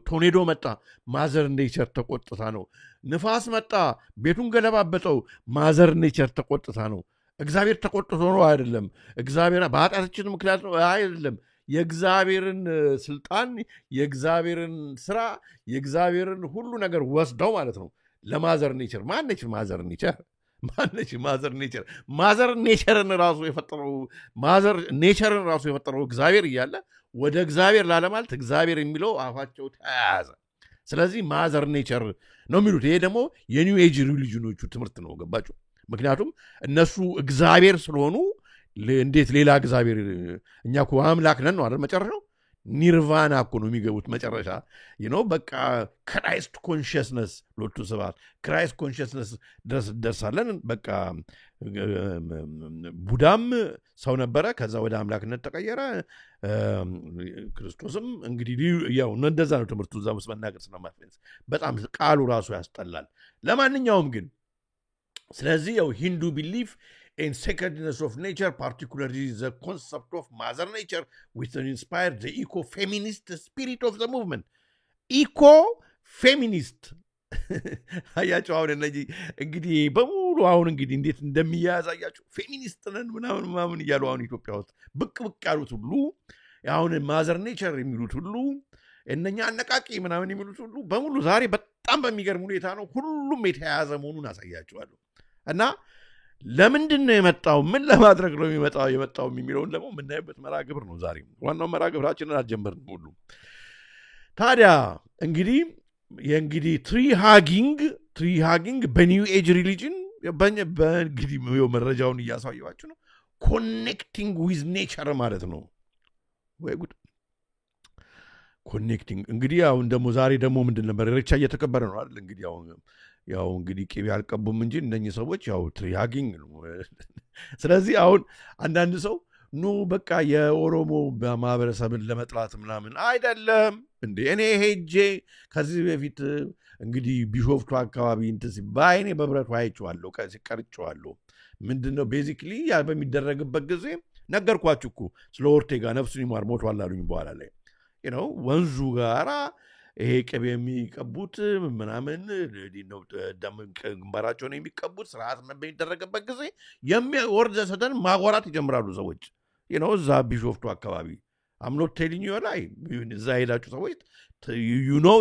Speaker 2: ቶርኔዶ መጣ ማዘር ኔቸር ተቆጥታ ነው። ንፋስ መጣ ቤቱን ገለባበጠው ማዘር ኔቸር ተቆጥታ ነው። እግዚአብሔር ተቆጥቶ ነው አይደለም። እግዚአብሔር በኃጢአታችን ምክንያት ነው አይደለም። የእግዚአብሔርን ስልጣን የእግዚአብሔርን ስራ የእግዚአብሔርን ሁሉ ነገር ወስደው ማለት ነው ለማዘር ኔቸር። ማነች ማዘር ኔቸር? ማዘር ኔቸርን ራሱ የፈጠረው እግዚአብሔር እያለ ወደ እግዚአብሔር ላለማለት እግዚአብሔር የሚለው አፋቸው ተያያዘ። ስለዚህ ማዘር ኔቸር ነው የሚሉት። ይሄ ደግሞ የኒው ኤጅ ሪሊጅኖቹ ትምህርት ነው። ገባችሁ? ምክንያቱም እነሱ እግዚአብሔር ስለሆኑ እንዴት ሌላ እግዚአብሔር እኛ እኮ አምላክ ነን ነው አይደል? መጨረሻው ኒርቫና እኮ ነው የሚገቡት መጨረሻ በቃ ክራይስት ኮንሽስነስ ሎቱ ስብሐት ክራይስት ኮንሽስነስ ድረስ ደርሳለን። በቃ ቡዳም ሰው ነበረ፣ ከዛ ወደ አምላክነት ተቀየረ። ክርስቶስም እንግዲህ ያው እንደዛ ነው ትምህርቱ። እዛ ውስጥ መናገር ስለማትፈልግ በጣም ቃሉ ራሱ ያስጠላል። ለማንኛውም ግን ስለዚህ ያው ሂንዱ ቢሊፍ in sacredness of nature, particularly the concept of mother nature, which inspired the eco-feminist spirit of the movement. Eco-feminist አያቸው። አሁን እነዚህ እንግዲህ በሙሉ አሁን እንግዲህ እንዴት እንደሚያያዝ አያቸው። ፌሚኒስት ነን ምናምን እያሉ አሁን ኢትዮጵያ ውስጥ ብቅ ያሉት ሁሉ አሁን ማዘር ኔቸር የሚሉት ሁሉ እነኛ አነቃቂ ምናምን የሚሉት ሁሉ በሙሉ ዛሬ በጣም በሚገርም ሁኔታ ነው ሁሉም የተያያዘ መሆኑን አሳያቸዋለሁ። እና ለምንድን ነው የመጣው? ምን ለማድረግ ነው የመጣው የሚለውን ደግሞ የምናይበት መርሃ ግብር ነው ዛሬ። ዋናው መርሃ ግብራችንን አልጀመርንም ሁሉ። ታዲያ እንግዲህ ትሪ ሃጊንግ በኒው ኤጅ ሪሊጅን በእንግዲህ መረጃውን እያሳየኋችሁ ነው። ኮኔክቲንግ ዊዝ ኔቸር ማለት ነው። ወይ ጉድ! ኮኔክቲንግ እንግዲህ አሁን ደግሞ ዛሬ ደግሞ ምንድን ነበር? ኢሬቻ እየተከበረ ነው አይደል? እንግዲህ ያው እንግዲህ ቅቤ አልቀቡም እንጂ እነኚህ ሰዎች ያው ትሪ ሃጊንግ ነው። ስለዚህ አሁን አንዳንድ ሰው በቃ የኦሮሞ ማህበረሰብን ለመጥላት ምናምን አይደለም እንዴ። እኔ ሄጄ ከዚህ በፊት እንግዲህ ቢሾፍቱ አካባቢ በአይኔ በብረቱ አይቼዋለሁ፣ ቀርጬዋለሁ። ምንድነው ቤዚክሊ ያ በሚደረግበት ጊዜ ነገርኳችሁ እኮ ስለ ኦርቴጋ ነፍሱን ይማር ሞቷል አሉኝ። በኋላ ላይ ወንዙ ጋራ ይሄ ቅቤ የሚቀቡት ምናምን ግንባራቸውን የሚቀቡት ስርዓት በሚደረግበት ጊዜ የሚወርድ ሰደን ማጓራት ይጀምራሉ ሰዎች እዛ ቢሾፍቱ አካባቢ። አምኖት ቴሊኝ ላይ እዛ ሄዳችሁ ሰዎች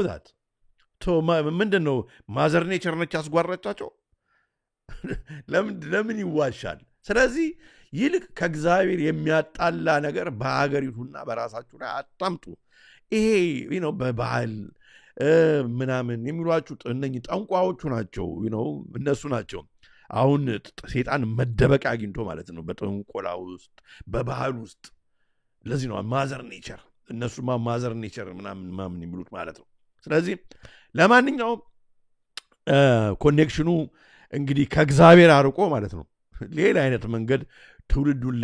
Speaker 2: ዛት ምንድን ነው ማዘር ኔቸር ነች ያስጓረቻቸው። ለምን ይዋሻል? ስለዚህ ይልቅ ከእግዚአብሔር የሚያጣላ ነገር በሀገሪቱና በራሳችሁ ላይ አታምጡ። ይሄ በባህል ምናምን የሚሏችሁ እነኚህ ጠንቋዎቹ ናቸው። እነሱ ናቸው አሁን ሴጣን መደበቅ አግኝቶ ማለት ነው በጥንቆላ ውስጥ በባህል ውስጥ። ለዚህ ነው ማዘር ኔቸር እነሱማ ማዘር ኔቸር ምናምን የሚሉት ማለት ነው። ስለዚህ ለማንኛውም ኮኔክሽኑ እንግዲህ ከእግዚአብሔር አርቆ ማለት ነው ሌላ አይነት መንገድ ትውልዱን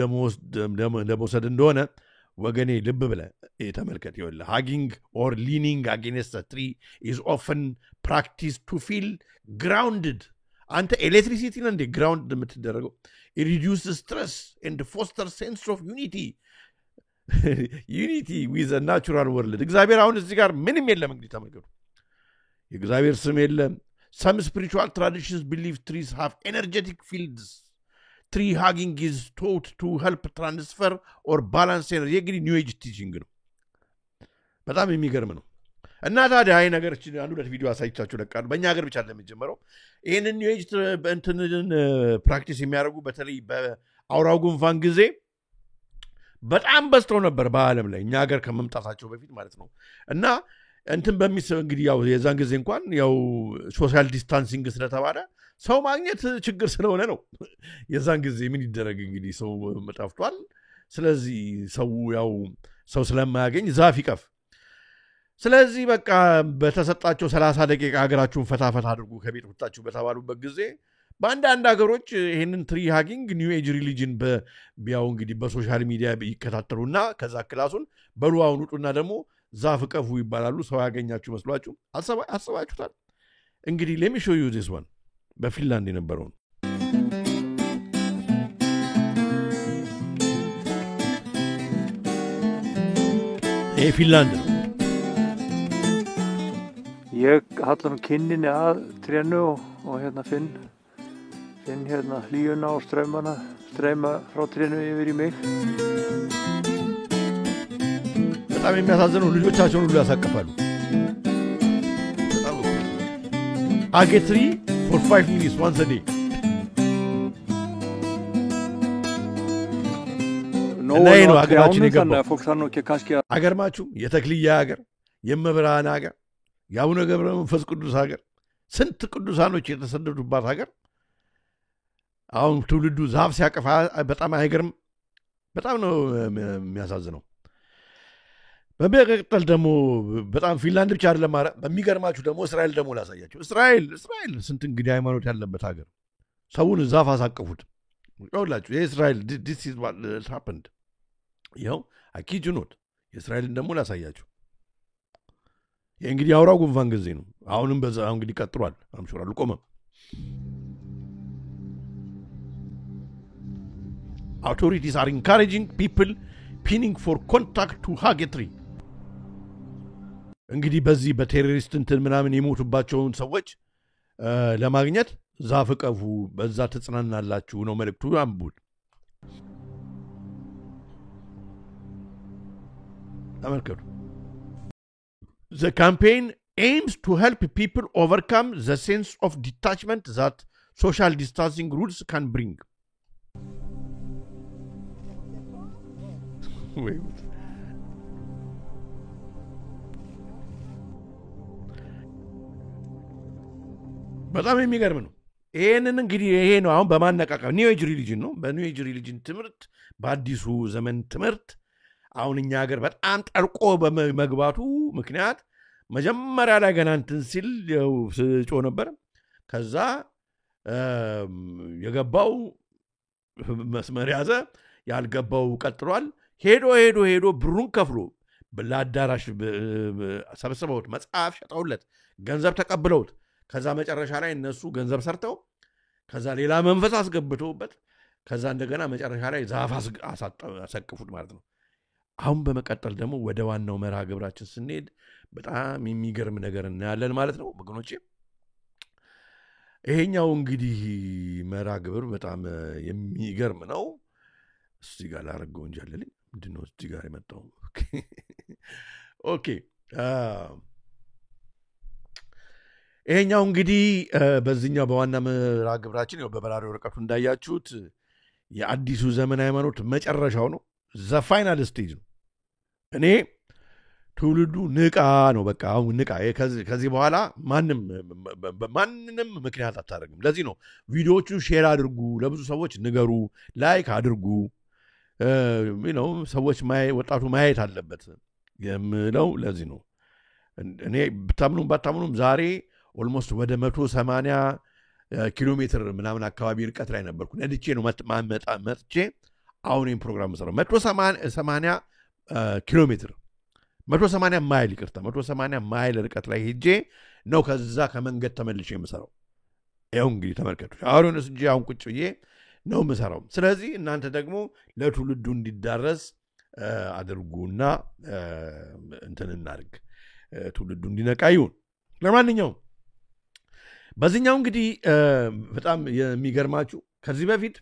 Speaker 2: ለመውሰድ እንደሆነ ወገኔ ልብ ብለህ ተመልከት። ይኸውልህ hugging or leaning against a tree is often practiced to feel grounded. አንተ ኤሌክትሪሲቲ ነው እንደ ግራውንድ የምትደረገው። it reduces stress and fosters sense of unity with the natural world. እግዚአብሔር አሁን እዚህ ጋር ምንም የለም። እንግዲህ ተመልከቱ የእግዚአብሔር ስም የለም። some spiritual traditions believe trees have energetic fields. tree hugging is taught to help transfer or balance energy. እንግዲህ ኒው ኤጅ ቲቺንግ ነው። በጣም የሚገርም ነው። እና ታዲያ አይ ነገር አንዱ ሁለት ቪዲዮ አሳይቻችሁ ለቃሉ በእኛ ሀገር ብቻ ለሚጀምረው ይህንን ኒው ኤጅ እንትንን ፕራክቲስ የሚያደርጉ በተለይ በአውራው ጉንፋን ጊዜ በጣም በዝተው ነበር በዓለም ላይ እኛ ሀገር ከመምጣታቸው በፊት ማለት ነው። እና እንትን በሚስብ እንግዲህ ያው የዛን ጊዜ እንኳን ያው ሶሻል ዲስታንሲንግ ስለተባለ ሰው ማግኘት ችግር ስለሆነ ነው። የዛን ጊዜ ምን ይደረግ እንግዲህ ሰው መጣፍቷል። ስለዚህ ሰው ስለማያገኝ ዛፍ ይቀፍ። ስለዚህ በቃ በተሰጣቸው 30 ደቂቃ ሀገራችሁን ፈታፈታ አድርጉ ከቤት ወጣችሁ በተባሉበት ጊዜ በአንዳንድ ሀገሮች ይሄንን ትሪ ሃጊንግ ኒው ኤጅ ሪሊጅን በቢያው እንግዲህ በሶሻል ሚዲያ ይከታተሉና ከዛ ክላሱን በሉ አሁን ውጡና ደግሞ ዛፍ ቀፉ ይባላሉ። ሰው ያገኛችሁ መስሏችሁ አስባችሁታል? እንግዲህ let me show you this one በፊንላንድ የነበረው ይሄ ፊንላንድ ነው።
Speaker 9: Ég hallar kinninni að trénu og hérna finn hérna hlýjuna og streyma frá trénu yfir í mig.
Speaker 2: በጣም የሚያሳዝኑ ልጆቻቸውን ሁሉ ያሳቀፋሉ። hug a tree for 5 minutes once a day. ነው ሀገራችን የገባው። አገርማችሁ የተክልያ ሀገር የመብርሃን ሀገር የአቡነ ገብረ መንፈስ ቅዱስ ሀገር ስንት ቅዱሳኖች የተሰደዱባት ሀገር አሁን ትውልዱ ዛፍ ሲያቀፋ በጣም አይገርም? በጣም ነው የሚያሳዝነው። በመቀጠል ደግሞ በጣም ፊንላንድ ብቻ አይደለም ማለት በሚገርማችሁ ደግሞ እስራኤል ደግሞ ላሳያችሁ። እስራኤል ስንት እንግዲህ ሃይማኖት ያለበት ሀገር ሰውን ዛፍ አሳቀፉት። ይኸውላችሁ የእስራኤል this is what happened ይኸው አኪጁ ኖት የእስራኤልን ደግሞ ላሳያችሁ። የእንግዲህ አውራው ጉንፋን ጊዜ ነው። አሁንም በዛ እንግዲህ ቀጥሯል። አምሹር አልቆመም። authorities are encouraging people pinning for contact to hug a tree. እንግዲህ በዚህ በቴሮሪስት እንትን ምናምን የሞቱባቸውን ሰዎች ለማግኘት ዛፍ ቀፉ በዛ ተጽናናላችሁ ነው መልእክቱ። አንቡል ተመልከቱ። The campaign aims to help people overcome the sense of detachment that social distancing rules can bring. Wait. በጣም የሚገርም ነው። ይሄንን እንግዲህ ይሄ ነው አሁን በማነቃቀም ኒው ኤጅ ሪሊጅን ነው። በኒው ኤጅ ሪሊጅን ትምህርት በአዲሱ ዘመን ትምህርት አሁን እኛ ሀገር በጣም ጠርቆ በመግባቱ ምክንያት መጀመሪያ ላይ ገና እንትን ሲል ስጮ ነበር። ከዛ የገባው መስመር ያዘ፣ ያልገባው ቀጥሏል። ሄዶ ብሩን ከፍሎ ለአዳራሽ ሰብስበውት መጽሐፍ ሸጠውለት ገንዘብ ተቀብለውት ከዛ መጨረሻ ላይ እነሱ ገንዘብ ሰርተው ከዛ ሌላ መንፈስ አስገብተውበት ከዛ እንደገና መጨረሻ ላይ ዛፍ አሰቅፉት ማለት ነው። አሁን በመቀጠል ደግሞ ወደ ዋናው መርሃ ግብራችን ስንሄድ በጣም የሚገርም ነገር እናያለን ማለት ነው ወገኖቼ። ይሄኛው እንግዲህ መርሃ ግብር በጣም የሚገርም ነው። እስቲ ጋር ላረገው እንጃለልኝ ምንድነው እስቲ ጋር የመጣው? ኦኬ ይሄኛው እንግዲህ በዚህኛው በዋና መርሃ ግብራችን ያው በበራሪ ወረቀቱ እንዳያችሁት የአዲሱ ዘመን ሃይማኖት መጨረሻው ነው። ዘ ፋይናል ስቴጅ ነው። እኔ ትውልዱ ንቃ ነው በቃ አሁን ንቃ። ከዚህ በኋላ ማንንም ምክንያት አታደርግም። ለዚህ ነው ቪዲዮዎቹን ሼር አድርጉ፣ ለብዙ ሰዎች ንገሩ፣ ላይክ አድርጉ። ሰዎች ወጣቱ ማየት አለበት የምለው ለዚህ ነው። እኔ ብታምኑም ባታምኑም ዛሬ ኦልሞስት ወደ 180 ኪሎ ሜትር ምናምን አካባቢ ርቀት ላይ ነበርኩ ነድቼ ነው መጥቼ አሁን ይሄን ፕሮግራም ሰራው 180 ኪሎ ሜትር 180 ማይል ይቅርታ 180 ማይል ርቀት ላይ ሄጄ ነው ከዛ ከመንገድ ተመልሼ የምሰራው ያው እንግዲህ ተመልከቱ አሁንስ እንጂ አሁን ቁጭ ብዬ ነው የምሰራው ስለዚህ እናንተ ደግሞ ለትውልዱ እንዲዳረስ አድርጉና እንትን እናድርግ ትውልዱ እንዲነቃ ይሁን ለማንኛውም በዚህኛው እንግዲህ በጣም የሚገርማችሁ ከዚህ በፊት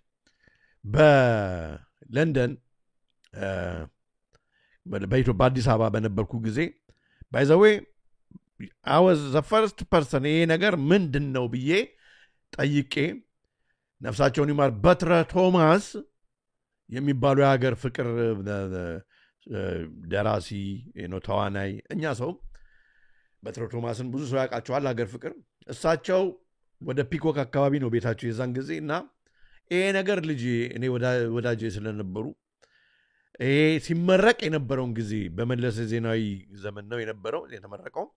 Speaker 2: በለንደን በኢትዮጵያ በአዲስ አበባ በነበርኩ ጊዜ by the way I was the first person ይሄ ነገር ምንድነው ብዬ ጠይቄ ነፍሳቸውን ይማር በትረ ቶማስ የሚባሉ የሀገር ፍቅር ደራሲ ነው ተዋናይ እኛ ሰው በትረ ቶማስን ብዙ ሰው ያውቃቸዋል ሀገር ፍቅር እሳቸው ወደ ፒኮክ አካባቢ ነው ቤታቸው የዛን ጊዜ እና ይሄ ነገር ልጅ እኔ ወዳጄ ስለነበሩ ይሄ ሲመረቅ የነበረውን ጊዜ በመለሰ ዜናዊ ዘመን ነው የነበረው የተመረቀው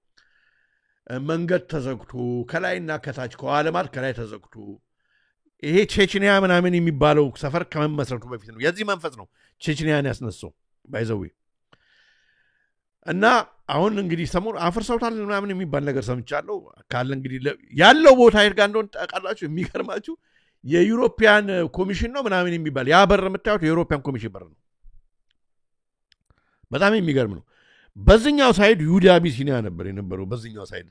Speaker 2: መንገድ ተዘግቶ ከላይና ከታች ከዓለማት ከላይ ተዘግቶ ይሄ ቼችኒያ ምናምን የሚባለው ሰፈር ከመመስረቱ በፊት ነው የዚህ መንፈስ ነው ቼችኒያን ያስነሳው ባይዘው እና አሁን እንግዲህ ሰሞኑ አፍርሰውታል ምናምን የሚባል ነገር ሰምቻለሁ ካለ እንግዲህ ያለው ቦታ ይርጋ እንደሆነ ታውቃላችሁ የሚገርማችሁ የዩሮፒያን ኮሚሽን ነው ምናምን የሚባል ያ በር የምታዩት የዩሮፒያን ኮሚሽን በር ነው በጣም የሚገርም ነው በዚህኛው ሳይድ ይሁዳ አቢሲኒያ ነበር የነበረው በዚህኛው ሳይድ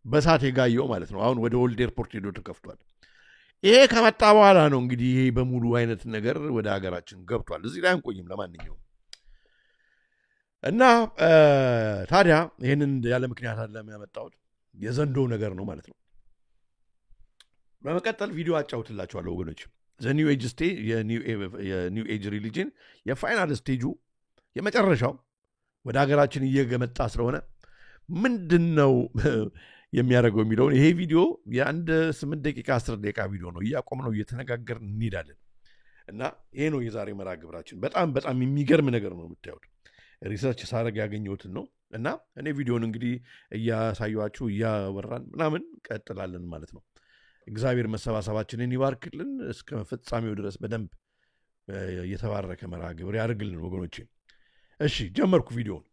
Speaker 2: በሳት የጋየው ማለት ነው አሁን ወደ ኦልድ ኤርፖርት ሄዶ ተከፍቷል ይሄ ከመጣ በኋላ ነው እንግዲህ ይሄ በሙሉ አይነት ነገር ወደ ሀገራችን ገብቷል እዚህ ላይ አንቆይም ለማንኛውም እና ታዲያ ይሄንን ያለ ምክንያት አይደለም ያመጣሁት የዘንዶው ነገር ነው ማለት ነው በመቀጠል ቪዲዮ አጫውትላችኋለሁ ወገኖች the new age stage የኒው ኤጅ ሪሊጅን የፋይናል ስቴጁ የመጨረሻው ወደ ሀገራችን እየገመጣ ስለሆነ ምንድነው የሚያደርገው የሚለውን ይሄ ቪዲዮ የአንድ 8 ደቂቃ 10 ደቂቃ ቪዲዮ ነው እያቆምነው እየተነጋገርን እንሄዳለን እና ይሄ ነው የዛሬ መርሃ ግብራችን በጣም የሚገርም ነገር ነው የምታዩት ሪሰርች ሳረግ ያገኘሁትን ነው እና እኔ ቪዲዮን እንግዲህ እያሳዩአችሁ እያወራን ምናምን ቀጥላለን ማለት ነው እግዚአብሔር መሰባሰባችንን ይባርክልን እስከ ፍጻሜው ድረስ በደንብ የተባረከ መርሃ ግብር ያርግልን ወገኖቼ እሺ ጀመርኩ ቪዲዮን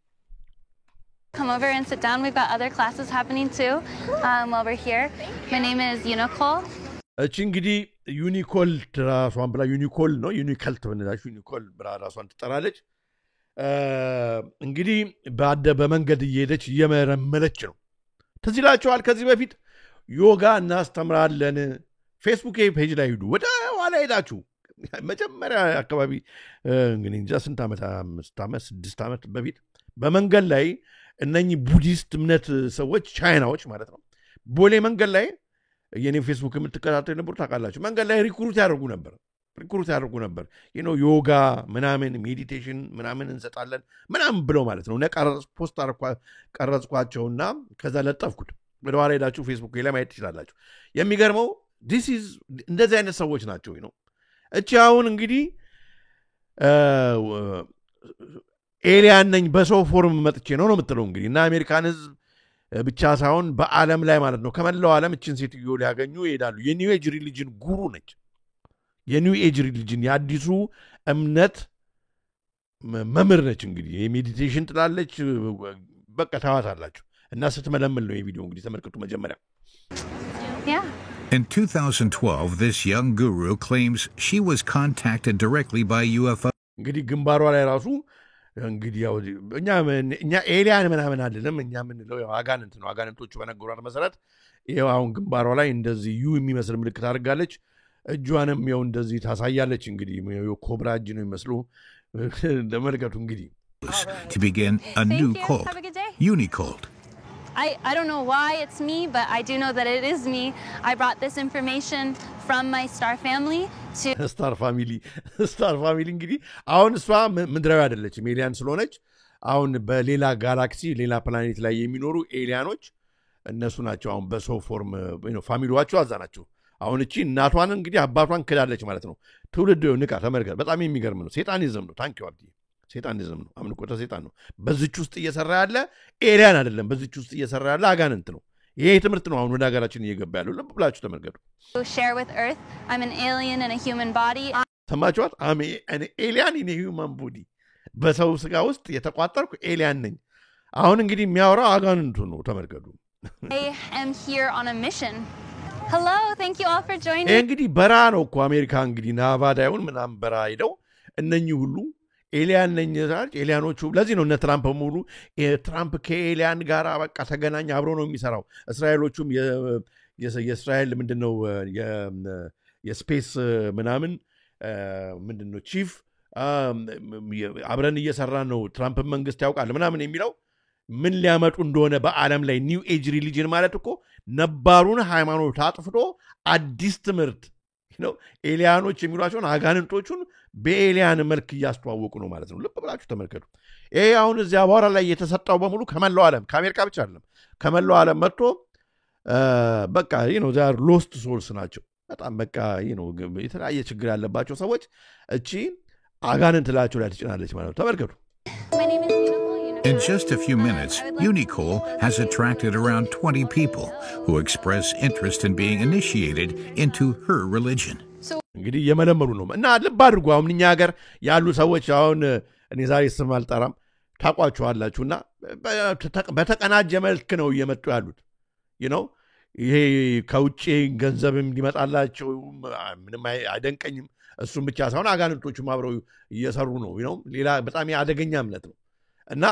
Speaker 10: Come over and sit down. We've got other classes happening too over here. My name is Unicole.
Speaker 2: እቺ እንግዲህ ዩኒኮል ራሷን ብላ ዩኒኮል ነው ዩኒከል ትበነዳሽ ዩኒኮል ብላ ራሷን ትጠራለች እንግዲህ በመንገድ እየሄደች እየመረመለች ነው ትዝ ይላችኋል ከዚህ በፊት ዮጋ እናስተምራለን ፌስቡክ ፔጅ ላይ ሂዱ ወደ ኋላ ሄዳችሁ መጀመሪያ አካባቢ እንግዲህ እንጃ ስንት ዓመት 5 ዓመት 6 ዓመት በፊት በመንገድ ላይ እነኚህ ቡዲስት እምነት ሰዎች ቻይናዎች ማለት ነው ቦሌ መንገድ ላይ የኔ ፌስቡክ የምትከታተሉ ነበር ታውቃላችሁ መንገድ ላይ ሪክሩት ያደርጉ ነበር ዮጋ ምናምን ሜዲቴሽን ምናምን እንሰጣለን ምናምን ብለው ማለት ነው ነቀረጽ ፖስት ቀረጽኳቸውና ከዛ ለጠፍኩት ወደ ኋላ ሄዳችሁ ፌስቡክ ላይ ማየት ትችላላችሁ የሚገርመው this is እንደዚህ አይነት ሰዎች ናቸው እቺ አሁን እንግዲህ ኤሊያን ነኝ በሰው ፎርም መጥቼ ነው የምትለው እንግዲህ እና አሜሪካን ህዝብ ብቻ ሳይሆን በዓለም ላይ ማለት ነው ከመላው ዓለም እቺን ሴትዮ ሊያገኙ ይሄዳሉ የኒው ኤጅ ሪሊጅን ጉሩ ነች የኒው ኤጅ ሪሊጅን የአዲሱ እምነት መምህር ነች እንግዲህ የሜዲቴሽን ትላለች በቃ ታዋታላችሁ እና ስትመለምል ነው የቪዲዮ እንግዲህ ተመልከቱ መጀመሪያ
Speaker 11: In 2012, this young guru claims she was contacted directly by UFO.
Speaker 2: እንግዲህ ግንባሯ ላይ ራሱ እንግዲህ ያው እኛ ኤሊያን ምናምን አይደለም እኛ ምንለው ያው አጋንንት ነው አጋንንቶቹ በነገሯት መሰረት ይሄው አሁን ግንባሯ ላይ እንደዚህ ዩ የሚመስል ምልክት አድርጋለች እጇንም ያው እንደዚህ ታሳያለች እንግዲህ ያው ኮብራ እጅ ነው የሚመስሉ ለመልከቱ እንግዲህ
Speaker 11: to begin a new cult, Unicult.
Speaker 10: I don't know why it's me, but I do know that it is me. I brought this information from my star family to
Speaker 2: star family እንግዲህ አሁን እሷ ምድራዊ አይደለችም ኤሊያን ስለሆነች አሁን በሌላ ጋላክሲ ሌላ ፕላኔት ላይ የሚኖሩ ኤሊያኖች እነሱ ናቸው አሁን በሰው ፎርም ፋሚሊዋቸው አዛናቸው አሁን እቺ እናቷን እንግዲህ አባቷን ክዳለች ማለት ነው ትውልድ ንቃ ተመልከት በጣም የሚገርም ነው ሴጣኒዝም ነው ታንኪው አብዲ ሴጣኒዝም ነው አምልኮተ ሴጣን ነው በዚች ውስጥ እየሰራ ያለ ኤሊያን አይደለም በዚች ውስጥ እየሰራ ያለ አጋንንት ነው ይሄ ትምህርት ነው አሁን ወደ ሀገራችን እየገባ ያለው ልብ ብላችሁ ተመልከቱ
Speaker 10: share with earth I'm an alien in a human body
Speaker 2: ሰማችኋት I'm an alien in a human body በሰው ስጋ ውስጥ የተቋጠርኩ ኤሊያን ነኝ አሁን እንግዲህ የሚያወራው አጋንንቱ ነው ተመልከቱ
Speaker 10: I am here on a mission hello thank you all for joining
Speaker 2: እንግዲህ በራ ነው እኮ አሜሪካ እንግዲህ ናቫዳውን ምናም በራ ሄደው እነኚህ ሁሉ ኤሊያን ነኝ ይላል ኤሊያኖቹ ለዚህ ነው እነ ትራምፕ ሙሉ ትራምፕ ከኤሊያን ጋር በቃ ተገናኝ አብሮ ነው የሚሰራው እስራኤሎቹም የእስራኤል ምንድነው የስፔስ ምናምን ምንድነው ቺፍ አብረን እየሰራን ነው ትራምፕ መንግስት ያውቃል ምናምን የሚለው ምን ሊያመጡ እንደሆነ በአለም ላይ ኒው ኤጅ ሪሊጅን ማለት እኮ ነባሩን ሃይማኖት አጥፍቶ አዲስ ትምህርት ነው ኤሊያኖች የሚሏቸውን አጋንንቶቹን በኤሊያን መልክ እያስተዋወቁ ነው ማለት ነው ልብ ብላችሁ ተመልከቱ ይሄ አሁን እዚያ አቧራ ላይ የተሰጣው በሙሉ ከመላው ዓለም ከአሜሪካ ብቻ አይደለም ከመላው ዓለም መጥቶ በቃ ዛር ሎስት ሶልስ ናቸው በጣም በቃ የተለያየ ችግር ያለባቸው ሰዎች እቺ አጋንንት ላቸው ላይ ትጭናለች ማለት ነው ተመልከቱ
Speaker 11: In just a few minutes, Unicole has attracted around 20 people who express interest in being initiated into her religion.
Speaker 2: እንግዲህ የመለመሉ ነው እና ልብ አድርጉ አሁን እኛ ሀገር ያሉ ሰዎች አሁን እኔ ዛሬ ስም አልጠራም ታቋቸዋላችሁና በተቀናጀ መልክ ነው እየመጡ ያሉት ይሄ ከውጪ ገንዘብም ሊመጣላቸው ምንም አይደንቀኝም እሱም ብቻ ሳይሆን አጋንንቶቹም አብረው እየሰሩ ነው ሌላ በጣም አደገኛ እምነት ነው እና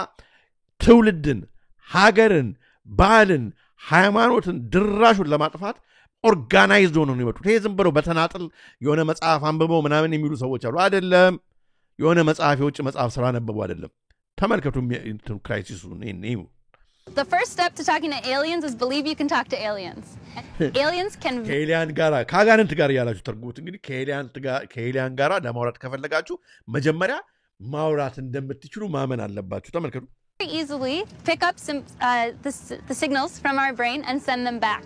Speaker 2: ትውልድን ሀገርን ባህልን ሃይማኖትን ድራሹን ለማጥፋት ኦርጋናይዝድ ሆነው ነው የሚመጡት ይሄ ዝም ብለው በተናጥል የሆነ መጽሐፍ አንብበው ምናምን የሚሉ ሰዎች አሉ አይደለም የሆነ መጽሐፍ የውጭ መጽሐፍ ስራ ነበው አይደለም ተመልከቱ ክራይሲሱን
Speaker 10: The first step to talking to aliens is believe you can talk to aliens. Aliens can
Speaker 2: ከኤሊያን ጋራ ከአጋንንት ጋር ያላችሁ ተርጉት እንግዲህ ከኤሊያን ጋራ ለማውራት ከፈለጋችሁ መጀመሪያ ማውራት እንደምትችሉ ማመን አለባችሁ ተመልከቱ
Speaker 10: easily pick up the signals from our brain and send them back.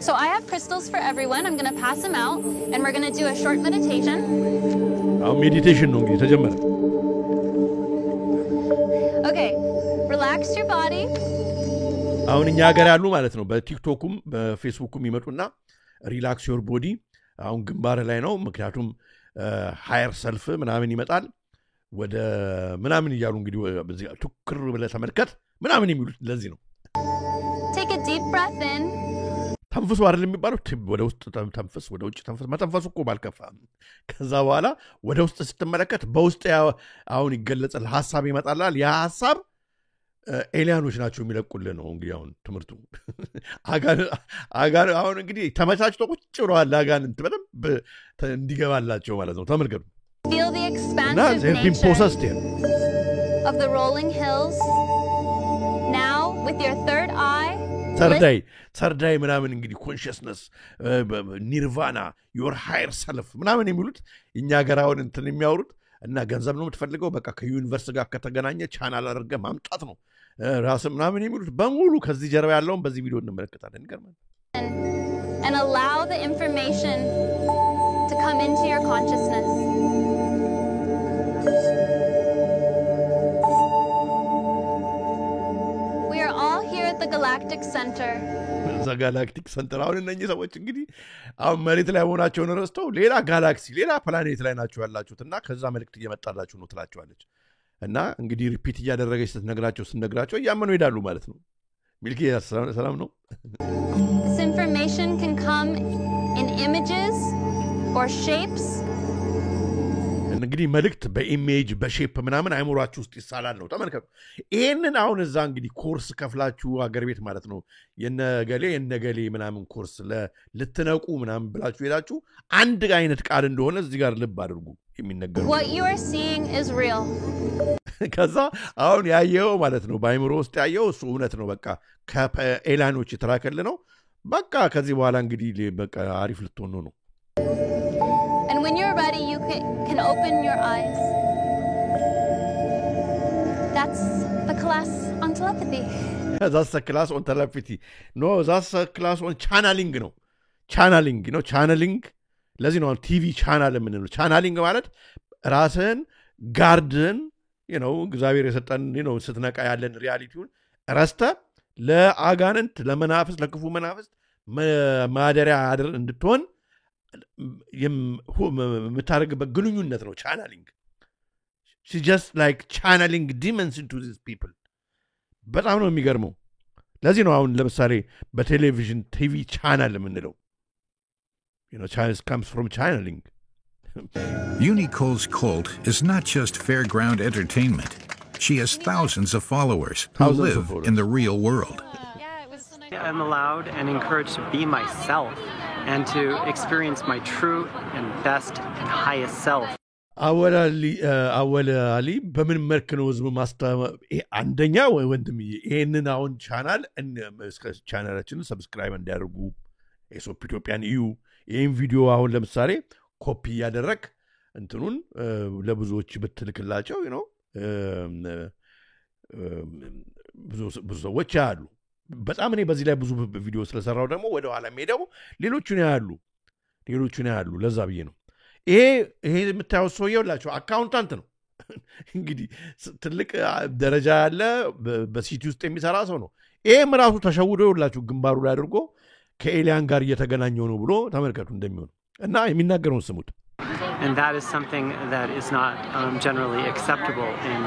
Speaker 10: So I have crystals for everyone. I'm going to pass them out and we're going to do a short meditation.
Speaker 2: Meditation ነው እንግዲህ ተጀመረ
Speaker 10: Okay, relax your body.
Speaker 2: አሁን እኛ ሀገር ያሉ ማለት ነው በቲክቶኩም በፌስቡኩም ይመጡና ሪላክስ ዮር ቦዲ አሁን ግንባር ላይ ነው ምክንያቱም ሃየር ሰልፍ ምናምን ይመጣል ወደ ምናምን ይያሉ እንግዲህ በዚህ ትኩር ብለ ተመልከት ምናምን የሚሉት ለዚህ ነው
Speaker 10: Take a deep breath in.
Speaker 2: ተንፈሱ አይደል የሚባለው ወደ ውስጥ ተንፈስ ወደ ውጭ ተንፈስ መተንፈሱ እኮ ባልከፋ ከዛ በኋላ ወደ ውስጥ ስትመለከት በውስጥ አሁን ይገለጻል ሐሳብ ይመጣላል ያ ሐሳብ ኤሊያኖች ናቸው የሚለቁልን ነው እንግዲህ አሁን ትምርቱ አሁን እንግዲህ ተመቻችቶ ቁጭ ብለዋል አጋንንት በደንብ እንዲገባላቸው ማለት ነው ተመልከቱ
Speaker 10: Feel the expansive nature of the rolling hills. Now, with your third eye,
Speaker 2: ሰርዳይ ምናምን እንግዲህ ኮንሽስነስ ኒርቫና your higher self ምናምን የሚሉት እኛ ሀገራውን እንትን የሚያወሩት እና ገንዘብ ነው የምትፈልገው በቃ ከዩኒቨርስ ጋር ከተገናኘ ቻናል አድርገህ ማምጣት ነው ራስ ምናምን የሚሉት በሙሉ ከዚህ ጀርባ ያለውን በዚህ ቪዲዮ እንመለከታለን ይገርማል
Speaker 10: and allow the information to come into your consciousness. We are all here at the Galactic Center.
Speaker 2: The Galactic Center አሁን እነኚህ ሰዎች እንግዲህ አሁን መሬት ላይ ሆናቸውን ረስተው ሌላ ጋላክሲ ሌላ ፕላኔት ላይ ናቸው ያላችሁትና ከዛ መልእክት እየመጣላችሁ ነው ትላችኋለች እና እንግዲህ ሪፒት እያደረገች ስትነግራቸው እያመኑ ይሄዳሉ ማለት ነው ሚልኪ ሰላም ነው
Speaker 10: This information can come in images or shapes.
Speaker 2: እንግዲህ መልእክት በኢሜጅ በሼፕ ምናምን አይሞራችሁ ውስጥ ይሳላል ነው ተመልከቱ ይሄንን አሁን እዛ እንግዲህ ኮርስ ከፍላችሁ አገር ቤት ማለት ነው የነገሌ ምናምን ኮርስ ልትነቁ ምናምን ብላችሁ ሄዳችሁ አንድ አይነት ቃል እንደሆነ እዚህ ጋር ልብ አድርጉ የሚነገሩ
Speaker 10: What you are seeing is real.
Speaker 2: ከዛ አሁን ያየው ማለት ነው ባይምሮ ውስጥ ያየው እሱ እውነት ነው በቃ ከኤላኖች የተራከለ ነው በቃ ከዚህ በኋላ እንግዲህ በቃ አሪፍ ልትሆኑ ነው
Speaker 10: And when you're ready, you can open your eyes. That's the class on telepathy.
Speaker 2: That's a class on telepathy. No, that's a class on channeling. No, channeling. Channeling. ለዚህ ነው ቲቪ ቻናል የምንለው ቻናሊንግ ማለት ራስን ጋርድን እግዚአብሔር የሰጠን ስትነቃ ያለን ሪያሊቲውን ረስተ ለአጋንንት ለመናፍስ ለክፉ መናፍስ ማደሪያ አድር እንድትሆን የምታደርግበት ግንኙነት ነው ቻናሊንግ she just like channeling demons into these people በጣም ነው የሚገርመው ለዚህ ነው አሁን ለምሳሌ በቴሌቪዥን ቲቪ ቻናል የምንለው China comes from channeling
Speaker 11: Unicole's cult is not just fairground entertainment. She has thousands of followers who live in the real world.
Speaker 12: I'm allowed and encouraged to be myself and to experience my true and best and highest self.
Speaker 2: አወል አሊ በምን መልክ ነው ህዝብ ማስተማር አንደኛ ወንድም ይሄንን አሁን ቻናላችንን ሰብስክራይብ እንዲያደርጉ ኤሶፕ ኢትዮጵያን እዩ ይሄን ቪዲዮ አሁን ለምሳሌ ኮፒ ያደረክ እንትኑን ለብዙዎች ብትልክላቸው ብዙ ሰዎች ያሉ በጣም እኔ በዚህ ላይ ብዙ ቪዲዮ ስለሰራው ደግሞ ወደ ኋላ ሄደው ሌሎቹን ያሉ ለዛ ብዬ ነው ይሄ የምታየው ሰው ይኸውላችሁ አካውንታንት ነው እንግዲህ ትልቅ ደረጃ ያለ በሲቲ ውስጥ የሚሰራ ሰው ነው ይሄም ራሱ ተሸውዶ ይኸውላችሁ ግንባሩ ላይ አድርጎ ከኤሊያን ጋር እየተገናኘው ነው ብሎ ተመልከቱ እንደሚሆን እና የሚናገረውን ስሙት
Speaker 12: And that is something that is not generally acceptable in